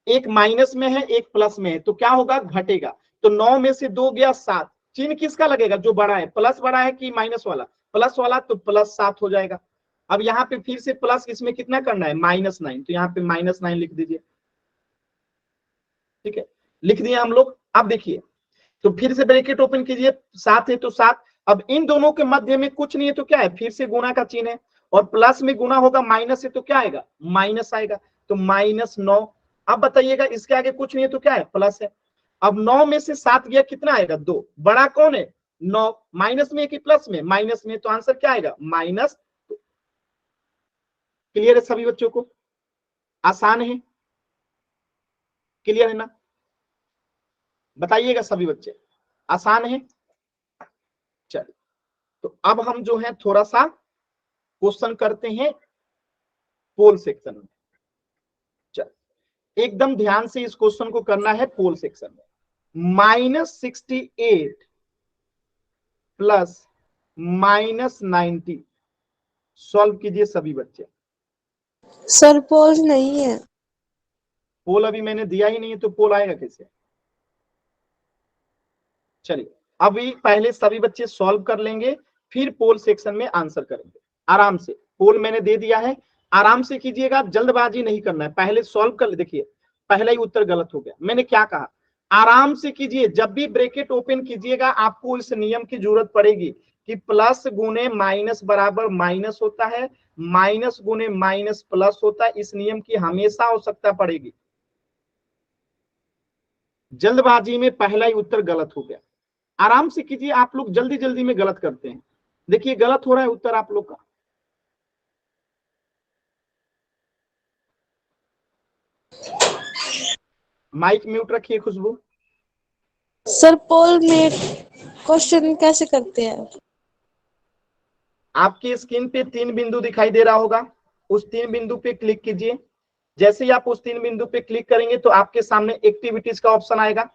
[SPEAKER 1] एक माइनस में है एक प्लस में है, तो क्या होगा, घटेगा। तो 9 में से 2 गया 7, चिन्ह किसका लगेगा, जो बड़ा है, प्लस बड़ा है कि माइनस वाला, प्लस वाला, तो +7 हो जाएगा। अब यहाँ पे फिर से प्लस, इसमें कितना करना है, -9, तो यहाँ पे -9 लिख दीजिए, ठीक है, लिख दिए हम लोग। अब देखिए, तो फिर से ब्रैकेट ओपन कीजिए, 7 है तो 7। अब इन दोनों के मध्य में कुछ नहीं है तो क्या है, फिर से गुणा का चिन्ह है, और प्लस में गुणा होगा माइनस है तो क्या आएगा, माइनस आएगा, तो -9। अब बताइएगा इसके आगे कुछ नहीं है तो क्या है, प्लस है। अब 9 में से 7 गया, कितना आएगा, 2, बड़ा कौन है, 9, माइनस में कि प्लस में, माइनस में, तो आंसर क्या आएगा, -। क्लियर है सभी बच्चों को, आसान है, क्लियर है ना, बताइएगा सभी बच्चे, आसान है। चलिए, तो अब हम जो है थोड़ा सा क्वेश्चन करते हैं पोल सेक्शन में। चल एकदम ध्यान से इस क्वेश्चन को करना है पोल सेक्शन में। -68 + -90 सॉल्व कीजिए सभी बच्चे।
[SPEAKER 2] सर पोल नहीं है।
[SPEAKER 1] पोल अभी मैंने दिया ही नहीं है तो पोल आएगा कैसे। चलिए अभी पहले सभी बच्चे सॉल्व कर लेंगे, फिर पोल सेक्शन में आंसर करेंगे आराम से। पोल मैंने दे दिया है, आराम से कीजिएगा, जल्दबाजी नहीं करना है, पहले सॉल्व कर। देखिए पहला ही उत्तर गलत हो गया, मैंने क्या कहा, आराम से कीजिए। जब भी ब्रैकेट ओपन कीजिएगा आपको इस नियम की जरूरत पड़ेगी कि प्लस गुने माइनस बराबर माइनस होता है, माइनस गुने माइनस प्लस होता है। इस नियम की हमेशा आवश्यकता पड़ेगी। जल्दबाजी में पहला ही उत्तर गलत हो गया, आराम से कीजिए। आप लोग जल्दी जल्दी में गलत करते हैं, देखिए गलत हो रहा है उत्तर आप लोग का। माइक म्यूट रखिए खुशबू।
[SPEAKER 2] सर पोल में क्वेश्चन कैसे करते हैं?
[SPEAKER 1] आपकी स्क्रीन पे 3 बिंदु दिखाई दे रहा होगा, उस 3 बिंदु पे क्लिक कीजिए। जैसे ही आप उस 3 बिंदु पे क्लिक करेंगे तो आपके सामने एक्टिविटीज का ऑप्शन आएगा,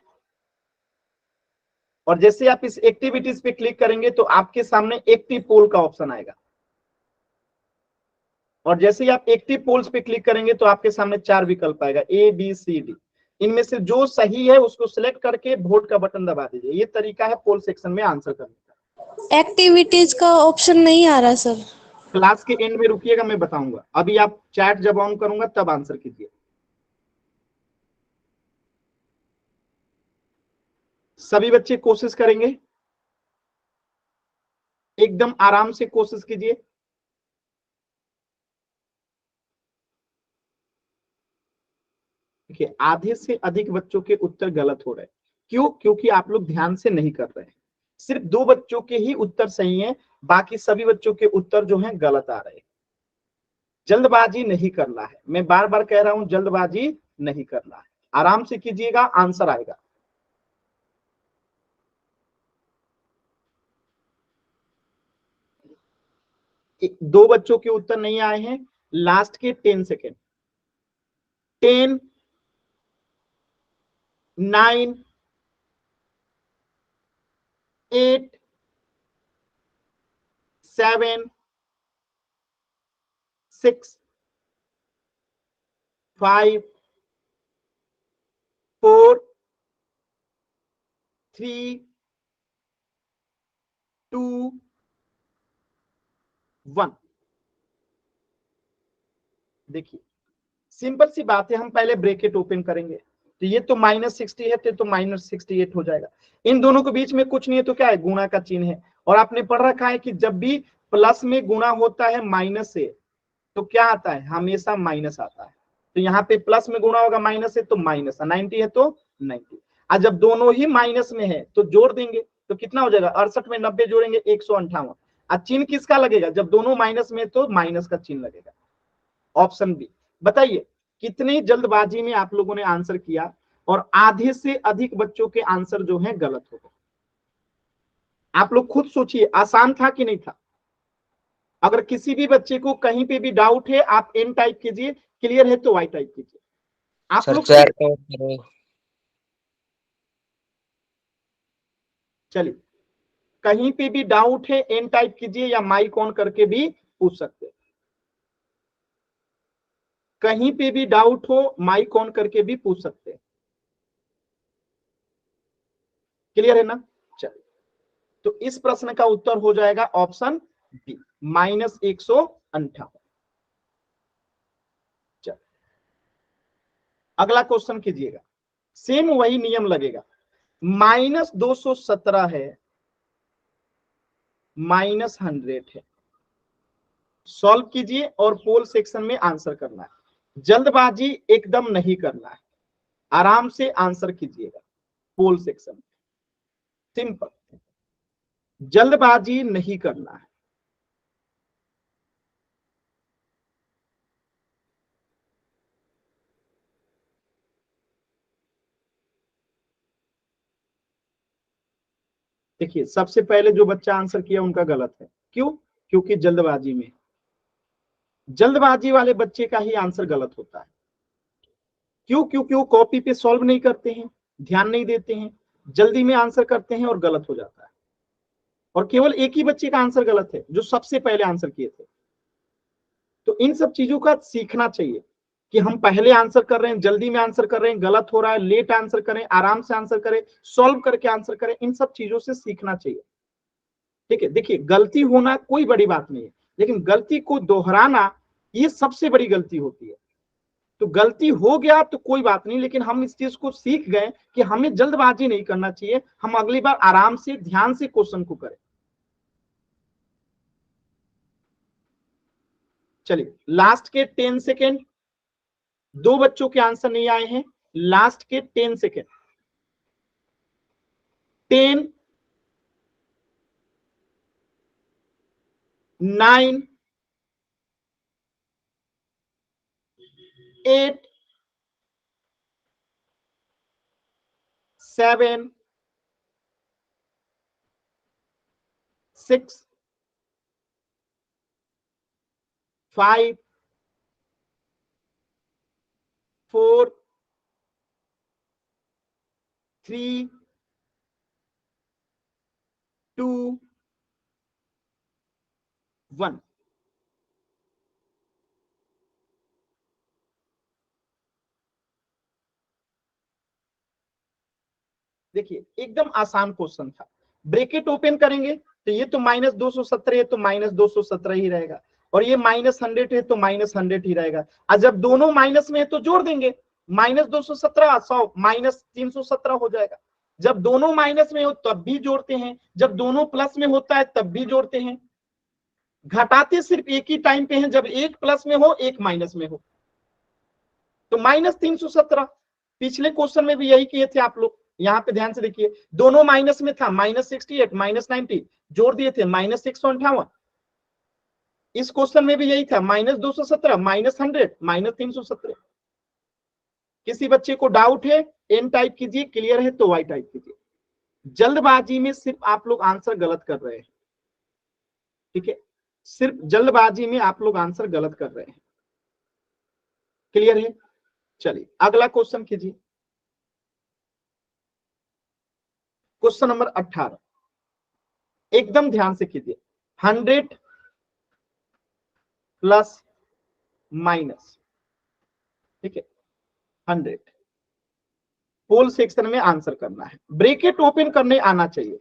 [SPEAKER 1] और जैसे आप इस एक्टिविटीज पे क्लिक करेंगे तो आपके सामने एक्टिव पोल का ऑप्शन आएगा, और जैसे ही आप एक्टिव पोल्स पे क्लिक करेंगे तो आपके सामने 4 विकल्प आएगा, ABCD। इनमें से जो सही है उसको सिलेक्ट करके वोट का बटन दबा दीजिए। ये तरीका है पोल सेक्शन में आंसर करने का।
[SPEAKER 2] एक्टिविटीज का ऑप्शन नहीं आ रहा सर।
[SPEAKER 1] क्लास के एंड में रुकिएगा, मैं बताऊंगा। अभी आप चैट जब ऑन करूंगा तब आंसर कीजिए। सभी बच्चे कोशिश करेंगे, एकदम आराम से कोशिश कीजिए। देखिए आधे से अधिक बच्चों के उत्तर गलत हो रहे हैं। क्यों? क्योंकि आप लोग ध्यान से नहीं कर रहे हैं। सिर्फ 2 बच्चों के ही उत्तर सही हैं, बाकी सभी बच्चों के उत्तर जो हैं गलत आ रहे हैं। जल्दबाजी नहीं करना है, मैं बार बार कह रहा हूं, जल्दबाजी नहीं करना है, आराम से कीजिएगा, आंसर आएगा। दो बच्चों के उत्तर नहीं आए हैं, लास्ट के 10 सेकेंड। 10, 9, 8, 7, 6, 5, 4, 3, 2, 1। देखिए सिंपल सी बात है, हम पहले ब्रैकेट ओपन करेंगे, तो ये तो -60 है, तो -68 हो जाएगा। इन दोनों के बीच में कुछ नहीं है, तो क्या है, गुणा का चिन्ह है। और आपने पढ़ रखा है कि जब भी प्लस में गुणा होता है माइनस से, तो क्या आता है, हमेशा माइनस आता है। तो यहाँ पे प्लस में गुणा होगा माइनस से, तो माइनस, 90 है तो 90। और जब दोनों ही माइनस में है तो जोड़ देंगे, तो कितना हो जाएगा, 68 में 90 जोड़ेंगे 158। और चिन्ह किसका लगेगा, जब दोनों माइनस में तो माइनस का चिन्ह लगेगा। Option B. बताइए कितनी जल्दबाजी में आप लोगों ने आंसर किया, और आधे से अधिक बच्चों के आंसर जो है गलत हो गए। आप लोग खुद सोचिए, आसान था कि नहीं था? अगर किसी भी बच्चे को कहीं पे भी डाउट है, आप एन टाइप कीजिए, क्लियर है तो वाई टाइप कीजिए। आप लोग चलिए, कहीं पे भी डाउट है एन टाइप कीजिए, या माइक ऑन करके भी पूछ सकते हैं। कहीं पे भी डाउट हो माइक ऑन करके भी पूछ सकते हैं। क्लियर है ना? चलिए, तो इस प्रश्न का उत्तर हो जाएगा ऑप्शन बी, -158। चलिए अगला क्वेश्चन कीजिएगा, सेम वही नियम लगेगा। -217 है, -100 है। सॉल्व कीजिए और पोल सेक्शन में आंसर करना है। जल्दबाजी एकदम नहीं करना है, आराम से आंसर कीजिएगा पोल सेक्शन में। सिंपल, जल्दबाजी नहीं करना है। देखिए सबसे पहले जो बच्चा आंसर किया उनका गलत है। क्यों? क्योंकि जल्दबाजी में, जल्दबाजी वाले बच्चे का ही आंसर गलत होता है। क्यों? क्योंकि वो कॉपी पे सॉल्व नहीं करते हैं, ध्यान नहीं देते हैं, जल्दी में आंसर करते हैं और गलत हो जाता है। और केवल एक ही बच्चे का आंसर गलत है जो सबसे पहले आंसर किए थे। तो इन सब चीजों का सीखना चाहिए कि हम पहले आंसर कर रहे हैं, जल्दी में आंसर कर रहे हैं, गलत हो रहा है, लेट आंसर करें, आराम से आंसर करें, सॉल्व करके आंसर करें। इन सब चीजों से सीखना चाहिए। ठीक है, देखिए गलती होना कोई बड़ी बात नहीं है, लेकिन गलती को दोहराना ये सबसे बड़ी गलती होती है। तो गलती हो गया तो कोई बात नहीं, लेकिन हम इस चीज को सीख गए कि हमें जल्दबाजी नहीं करना चाहिए, हम अगली बार आराम से ध्यान से क्वेश्चन को करें। चलिए लास्ट के 10 सेकेंड, 2 बच्चों के आंसर नहीं आए हैं, लास्ट के 10 सेकेंड। 10, 9, 8, 7, 6, 5, 4, 3, 2, 1। देखिए एकदम आसान क्वेश्चन था। ब्रैकेट ओपन करेंगे तो ये तो -217 है, तो -217 ही रहेगा, और ये -100 है तो -100 ही रहेगा। और जब दोनों माइनस में है तो जोड़ देंगे, -217 100 -317 हो जाएगा। जब दोनों माइनस में हो तब भी जोड़ते हैं, जब दोनों प्लस में होता है तब भी जोड़ते हैं। घटाते सिर्फ एक ही टाइम पे हैं, जब एक प्लस में हो एक माइनस में हो। तो -317, पिछले क्वेश्चन में भी यही किए थे आप लोग। यहाँ पे ध्यान से देखिए, दोनों माइनस में था, -68 -90 जोड़ दिए थे -158। इस क्वेश्चन में भी यही था, -217 -100 -317। किसी बच्चे को डाउट है एन टाइप कीजिए, क्लियर है तो वाई टाइप कीजिए। जल्दबाजी में सिर्फ आप लोग आंसर गलत कर रहे हैं, ठीक है, सिर्फ जल्दबाजी में आप लोग आंसर गलत कर रहे हैं, क्लियर है। चलिए अगला क्वेश्चन कीजिए, क्वेश्चन नंबर 18, एकदम ध्यान से कीजिए। 100 प्लस माइनस, ठीक है, 100 पोल सेक्शन में आंसर करना है, ब्रैकेट ओपन करने आना चाहिए,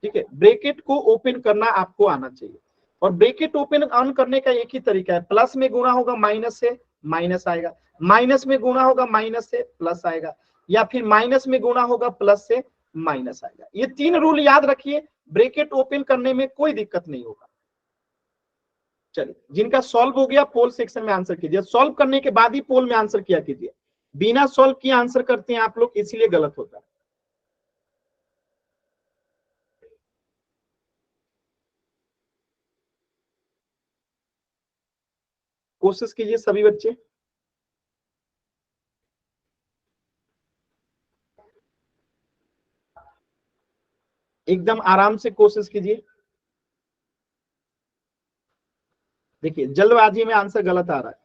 [SPEAKER 1] ठीक है, ब्रैकेट को ओपन करना आपको आना चाहिए। और ब्रैकेट ओपन ऑन करने का एक ही तरीका है, प्लस में गुणा होगा माइनस से माइनस आएगा, माइनस में गुणा होगा माइनस से प्लस आएगा, या फिर माइनस में गुणा होगा प्लस से माइनस आएगा। ये 3 रूल याद रखिए, ब्रैकेट ओपन करने में कोई दिक्कत नहीं होगा। चलिए जिनका सॉल्व हो गया पोल सेक्शन में आंसर कीजिए, सॉल्व करने के बाद ही पोल में आंसर किया कीजिए, बिना सॉल्व किए आंसर करते हैं आप लोग, इसीलिए गलत होता है। कोशिश कीजिए सभी बच्चे, एकदम आराम से कोशिश कीजिए। देखिए जल्दबाजी में आंसर गलत आ रहा है,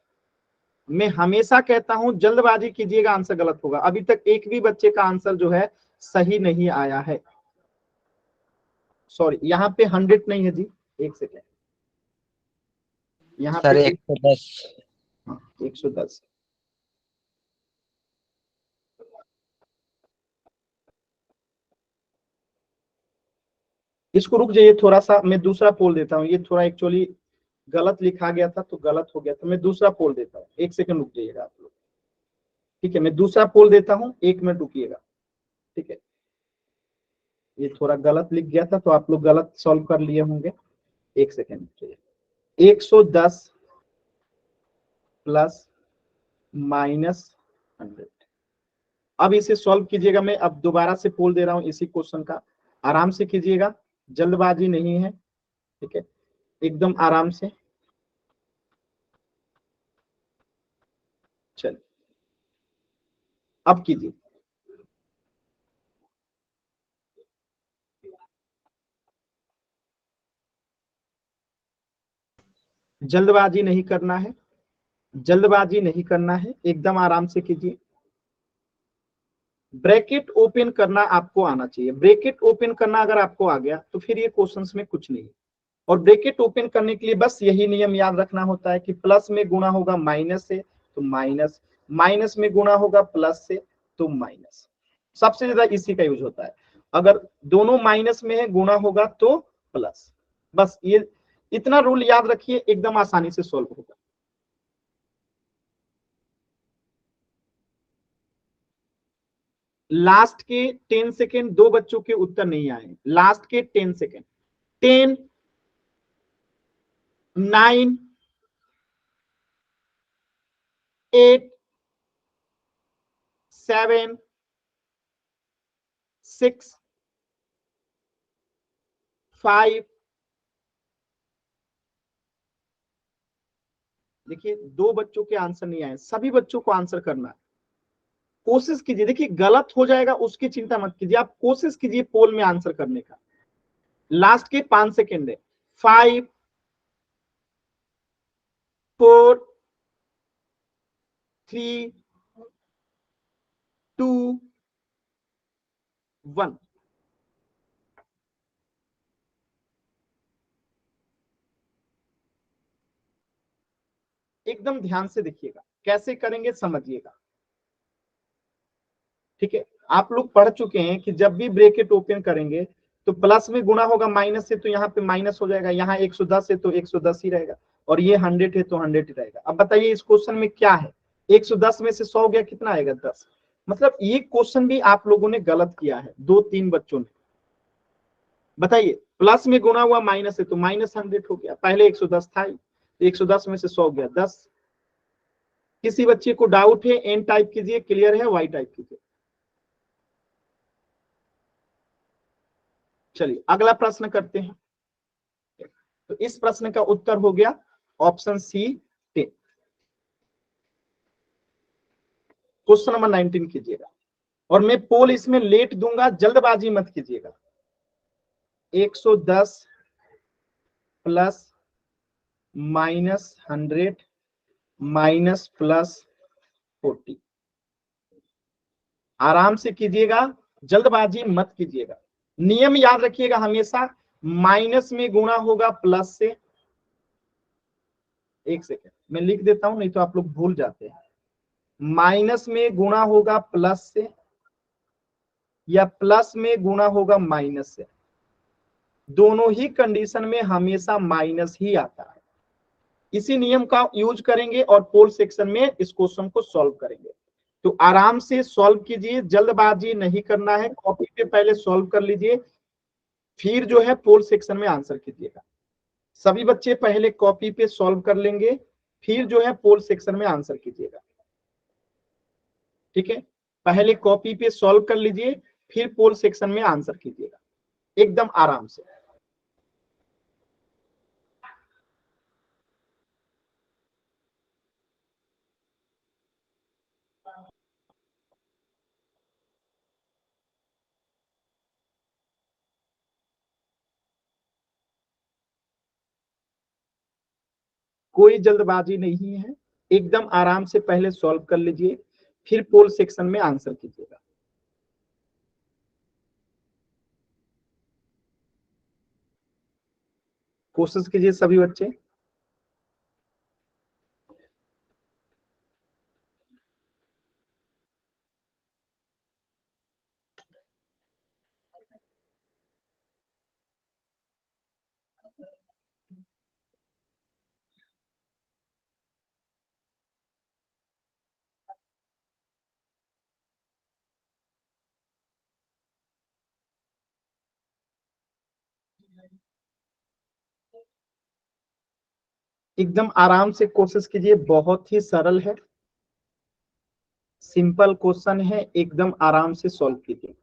[SPEAKER 1] मैं हमेशा कहता हूं जल्दबाजी कीजिएगा आंसर गलत होगा। अभी तक एक भी बच्चे का आंसर जो है सही नहीं आया है। सॉरी यहाँ पे 100 नहीं है जी, एक सेकेंड, यहाँ
[SPEAKER 3] सर
[SPEAKER 1] पे
[SPEAKER 3] 110।
[SPEAKER 1] हाँ 110। इसको रुक जाइए थोड़ा सा, मैं दूसरा पोल देता हूँ, ये थोड़ा एक्चुअली गलत लिखा गया था तो गलत हो गया था, मैं दूसरा पोल देता हूँ, एक सेकंड रुक जाइएगा आप लोग, ठीक है, मैं दूसरा पोल देता हूँ, 1 मिनट रुकिएगा, ठीक है। ये थोड़ा गलत लिख गया था तो आप लोग गलत सॉल्व कर लिए होंगे, एक सेकेंड रुकिए। 110 प्लस -100, अब इसे सॉल्व कीजिएगा। मैं अब दोबारा से पोल दे रहा हूं इसी क्वेश्चन का, आराम से कीजिएगा, जल्दबाजी नहीं है, ठीक है, एकदम आराम से। चलिए अब कीजिए, जल्दबाजी नहीं करना है, जल्दबाजी नहीं करना है, एकदम आराम से कीजिए। ब्रैकेट ओपन करना आपको आना चाहिए, ब्रैकेट ओपन करना अगर आपको आ गया तो फिर ये क्वेश्चंस में कुछ नहीं। और ब्रैकेट ओपन करने के लिए बस यही नियम याद रखना होता है कि प्लस में गुणा होगा माइनस से तो माइनस, माइनस में गुणा होगा प्लस से तो माइनस, सबसे ज्यादा इसी का यूज होता है। अगर दोनों माइनस में है गुणा होगा तो प्लस, बस ये इतना रूल याद रखिए, एकदम आसानी से सॉल्व होगा। लास्ट के 10 सेकेंड 2 बच्चों के उत्तर नहीं आए, लास्ट के 10 सेकेंड, 10 9 8 7 6 5, देखिए 2 बच्चों के आंसर नहीं आए, सभी बच्चों को आंसर करना है, कोशिश कीजिए। देखिए गलत हो जाएगा उसकी चिंता मत कीजिए, आप कोशिश कीजिए पोल में आंसर करने का। लास्ट के 5 सेकेंड है, 5 4 3 2 1। एकदम ध्यान से देखिएगा, कैसे करेंगे समझिएगा, ठीक है। आप लोग पढ़ चुके हैं कि जब भी ब्रैकेट ओपन करेंगे तो प्लस में गुणा होगा माइनस से, तो यहाँ पे माइनस हो जाएगा, यहाँ 110 है तो 110 ही रहेगा, और ये 100 है तो 100 ही रहेगा। अब बताइए इस क्वेश्चन में क्या है, 110 में से 100 गया कितना आएगा 10, मतलब ये क्वेश्चन भी आप लोगों ने गलत किया है, 2-3 बच्चों ने। बताइए प्लस में गुणा हुआ माइनस है तो -100 हो गया, पहले 110 था ही, 110 में से 100 गया 10, किसी बच्चे को डाउट है एन टाइप कीजिए, क्लियर है वाई टाइप कीजिए। चलिए अगला प्रश्न करते हैं। तो इस प्रश्न का उत्तर हो गया ऑप्शन सी 10। क्वेश्चन नंबर 19 कीजिएगा, और मैं पोल इसमें लेट दूंगा, जल्दबाजी मत कीजिएगा। 110 प्लस माइनस 100 माइनस प्लस 40, आराम से कीजिएगा, जल्दबाजी मत कीजिएगा। नियम याद रखिएगा, हमेशा माइनस में गुणा होगा प्लस से। एक सेकेंड मैं लिख देता हूं, नहीं तो आप लोग भूल जाते हैं। माइनस में गुणा होगा प्लस से, या प्लस में गुणा होगा माइनस से। दोनों ही कंडीशन में हमेशा माइनस ही आता है। इसी नियम का यूज करेंगे और पोल सेक्शन में इस क्वेश्चन को सॉल्व करेंगे। तो आराम से सॉल्व कीजिए, जल्दबाजी नहीं करना है। कॉपी पे पहले सॉल्व कर लीजिए, फिर जो है पोल सेक्शन में आंसर कीजिएगा। सभी बच्चे पहले कॉपी पे सॉल्व कर लेंगे, फिर जो है पोल सेक्शन में आंसर कीजिएगा। ठीक है, पहले कॉपी पे सॉल्व कर लीजिए, फिर पोल सेक्शन में आंसर कीजिएगा एकदम आराम से। कोई जल्दबाजी नहीं है, एकदम आराम से पहले सॉल्व कर लीजिए, फिर पोल सेक्शन में आंसर कीजिएगा। कोशिश कीजिए सभी बच्चे। एकदम आराम से कोशिश कीजिए, बहुत ही सरल है, सिंपल क्वेश्चन है, एकदम आराम से सॉल्व कीजिए।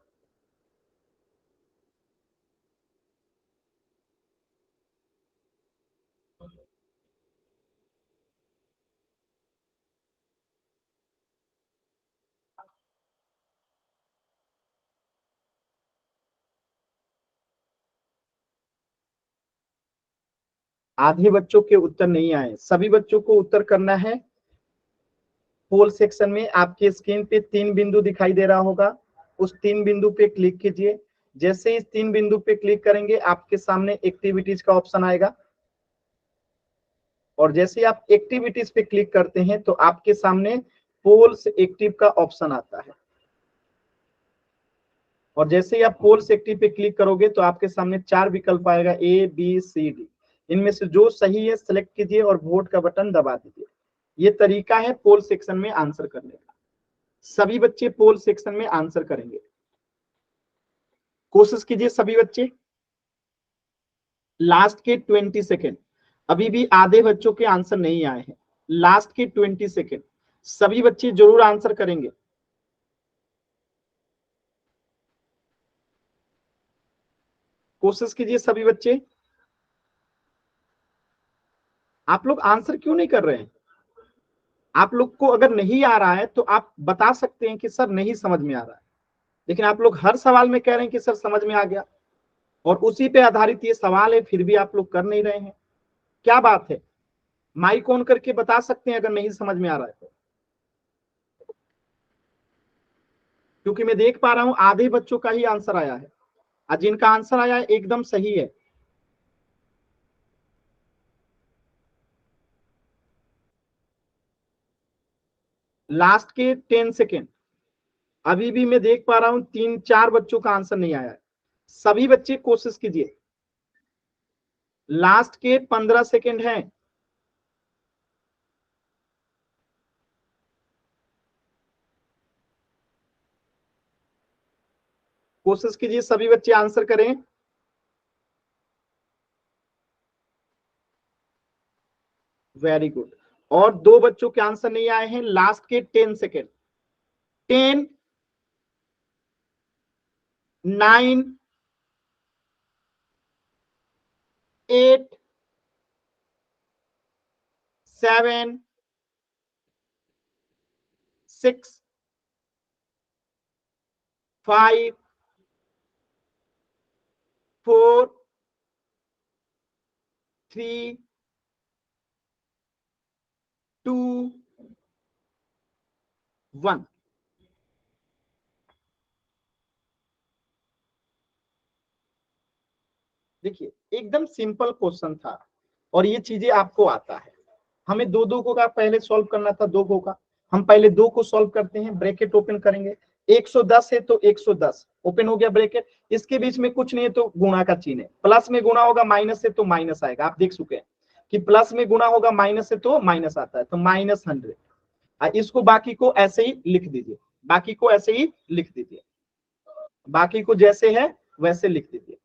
[SPEAKER 1] आधे बच्चों के उत्तर नहीं आए, सभी बच्चों को उत्तर करना है। पोल सेक्शन में आपके स्क्रीन पे 3 बिंदु दिखाई दे रहा होगा, उस 3 बिंदु पे क्लिक कीजिए। जैसे इस 3 बिंदु पे क्लिक करेंगे आपके सामने एक्टिविटीज का ऑप्शन आएगा, और जैसे आप एक्टिविटीज पे क्लिक करते हैं तो आपके सामने पोल्स एक्टिव का ऑप्शन आता है। और जैसे ही आप पोल्स एक्टिव पे क्लिक करोगे तो आपके सामने 4 विकल्प आएगा, ए बी सी डी। इनमें से जो सही है सिलेक्ट कीजिए और वोट का बटन दबा दीजिए। ये तरीका है पोल सेक्शन में आंसर करने का। सभी बच्चे पोल सेक्शन में आंसर करेंगे, कोशिश कीजिए सभी बच्चे। लास्ट के 20 सेकेंड, अभी भी आधे बच्चों के आंसर नहीं आए हैं। लास्ट के 20 सेकेंड, सभी बच्चे जरूर आंसर करेंगे। कोशिश कीजिए सभी बच्चे। आप लोग आंसर क्यों नहीं कर रहे हैं? आप लोग को अगर नहीं आ रहा है तो आप बता सकते हैं कि सर नहीं समझ में आ रहा है, लेकिन आप लोग हर सवाल में कह रहे हैं कि सर समझ में आ गया, और उसी पे आधारित ये सवाल है, फिर भी आप लोग कर नहीं रहे हैं। क्या बात है? माइक ऑन करके बता सकते हैं अगर नहीं समझ में आ रहा है तो, क्योंकि मैं देख पा रहा हूं आधे बच्चों का ही आंसर आया है, और जिनका आंसर आया है एकदम सही है। लास्ट के 10 सेकेंड, अभी भी मैं देख पा रहा हूं 3-4 बच्चों का आंसर नहीं आया है। सभी बच्चे कोशिश कीजिए। लास्ट के 15 सेकेंड हैं। कोशिश कीजिए सभी बच्चे आंसर करें। Very good. और 2 बच्चों के आंसर नहीं आए हैं, लास्ट के 10 सेकेंड। 10, 9, 8, 7, 6, 5, 4, 3, 2, 1। देखिए एकदम सिंपल क्वेश्चन था और ये चीजें आपको आता है। हमें दो दो को का पहले सॉल्व करना था, दो को का। हम पहले दो को सॉल्व करते हैं, ब्रैकेट ओपन करेंगे। 110 है तो 110 ओपन हो गया ब्रैकेट, इसके बीच में कुछ नहीं है तो गुणा का चिन्ह है। प्लस में गुणा होगा माइनस है तो माइनस आएगा। आप देख चुके हैं कि प्लस में गुणा होगा माइनस है तो माइनस आता है, तो -100। इसको बाकी को ऐसे ही लिख दीजिए, बाकी को ऐसे ही लिख दीजिए, बाकी को जैसे है वैसे लिख दीजिए।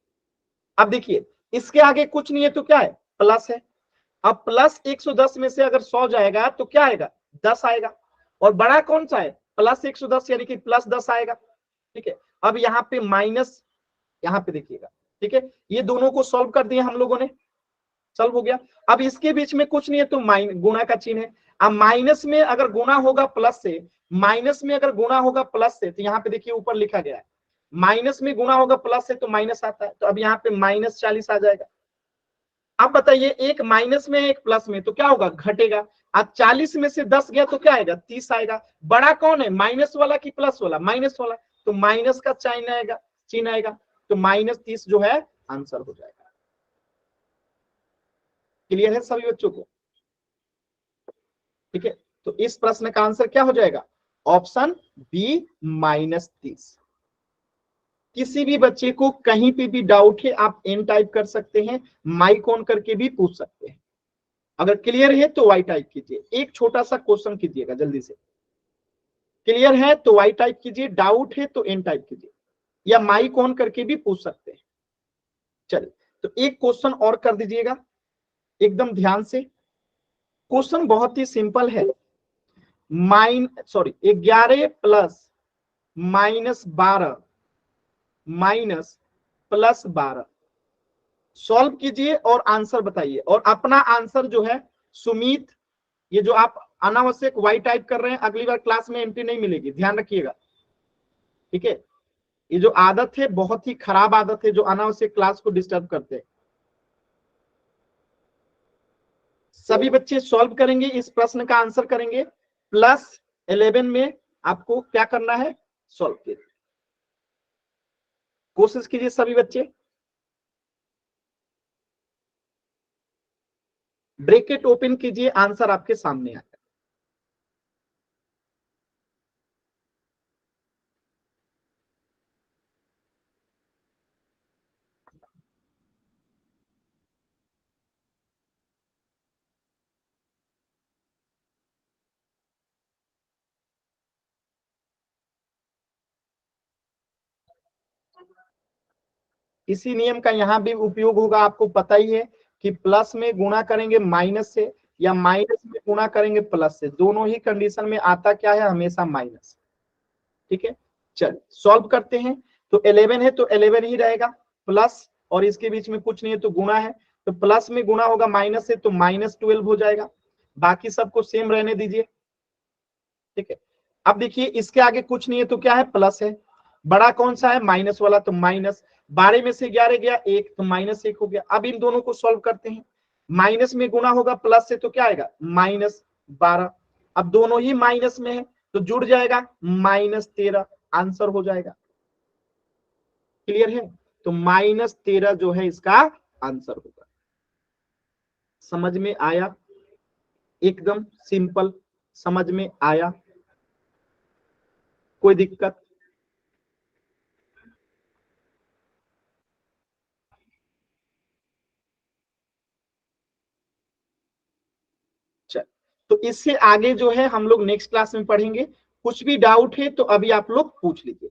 [SPEAKER 1] अब देखिए इसके आगे कुछ नहीं है तो क्या है, प्लस है। अब प्लस 110 में से अगर 100 जाएगा तो क्या आएगा, 10 आएगा। और बड़ा कौन सा है, प्लस 110 यानी कि प्लस 10 आएगा। ठीक है, अब यहाँ पे माइनस, यहाँ पे देखिएगा। ठीक है, ये दोनों को सॉल्व कर दिया हम लोगों ने, सॉल्व हो गया। अब इसके बीच में कुछ नहीं है तो गुणा का चिन्ह है। अब माइनस में अगर गुणा होगा प्लस से, माइनस में अगर गुणा होगा प्लस से, तो यहाँ पे देखिए ऊपर लिखा गया है माइनस में गुणा होगा प्लस से तो माइनस आता है, तो अब यहाँ पे -40 आ जाएगा। अब बताइए एक माइनस में एक प्लस में तो क्या होगा, घटेगा। अब 40 में से 10 गया तो क्या आएगा, 30 आएगा। बड़ा कौन है, माइनस वाला कि प्लस वाला, माइनस वाला, तो माइनस का चिन्ह आएगा, चिन्ह आएगा, तो -30 जो है आंसर हो जाएगा। क्लियर है सभी बच्चों को? ठीक है, तो इस प्रश्न का आंसर क्या हो जाएगा, ऑप्शन बी -30। किसी भी बच्चे को कहीं पे भी डाउट है आप एन टाइप कर सकते हैं, माइक ऑन करके भी पूछ सकते हैं। अगर क्लियर है तो वाई टाइप कीजिए, एक छोटा सा क्वेश्चन कीजिएगा जल्दी से। क्लियर है तो वाई टाइप कीजिए, डाउट है तो एन टाइप कीजिए, या माइक ऑन करके भी पूछ सकते हैं। चलिए, तो एक क्वेश्चन और कर दीजिएगा एकदम ध्यान से। क्वेश्चन बहुत ही सिंपल है। 11 प्लस -12 माइनस +12 सॉल्व कीजिए और आंसर बताइए। और अपना आंसर जो है सुमित, ये जो आप अनावश्यक वाई टाइप कर रहे हैं, अगली बार क्लास में एंट्री नहीं मिलेगी, ध्यान रखिएगा। ठीक है, ये जो आदत है बहुत ही खराब आदत है, जो अनावश्यक क्लास को डिस्टर्ब करते हैं। सभी बच्चे सॉल्व करेंगे, इस प्रश्न का आंसर करेंगे। +11 में आपको क्या करना है, सॉल्व कीजिए, कोशिश कीजिए सभी बच्चे। ब्रैकेट ओपन कीजिए, आंसर आपके सामने आएगा। इसी नियम का यहाँ भी उपयोग होगा, आपको पता ही है कि प्लस में गुणा करेंगे माइनस से या माइनस में गुणा करेंगे प्लस से, दोनों ही कंडीशन में आता क्या है, हमेशा माइनस। ठीक है, चल सॉल्व करते हैं। तो 11 है तो 11 ही रहेगा, प्लस और इसके बीच में कुछ नहीं है तो गुणा है, तो प्लस में गुणा होगा माइनस से तो -12 हो जाएगा। बाकी सबको सेम रहने दीजिए। ठीक है, अब देखिए इसके आगे कुछ नहीं है तो क्या है, प्लस है। बड़ा कौन सा है, माइनस वाला, तो माइनस। 12 में से 11 गया 1 तो -1 हो गया। अब इन दोनों को सॉल्व करते हैं। माइनस में गुणा होगा प्लस से तो क्या आएगा, -12। अब दोनों ही माइनस में है तो जुड़ जाएगा, -13 आंसर हो जाएगा। क्लियर है, तो -13 जो है इसका आंसर होगा। समझ में आया, एकदम सिंपल, समझ में आया, कोई दिक्कत? चल, तो इससे आगे जो है हम लोग नेक्स्ट क्लास में पढ़ेंगे। कुछ भी डाउट है तो अभी आप लोग पूछ लीजिए।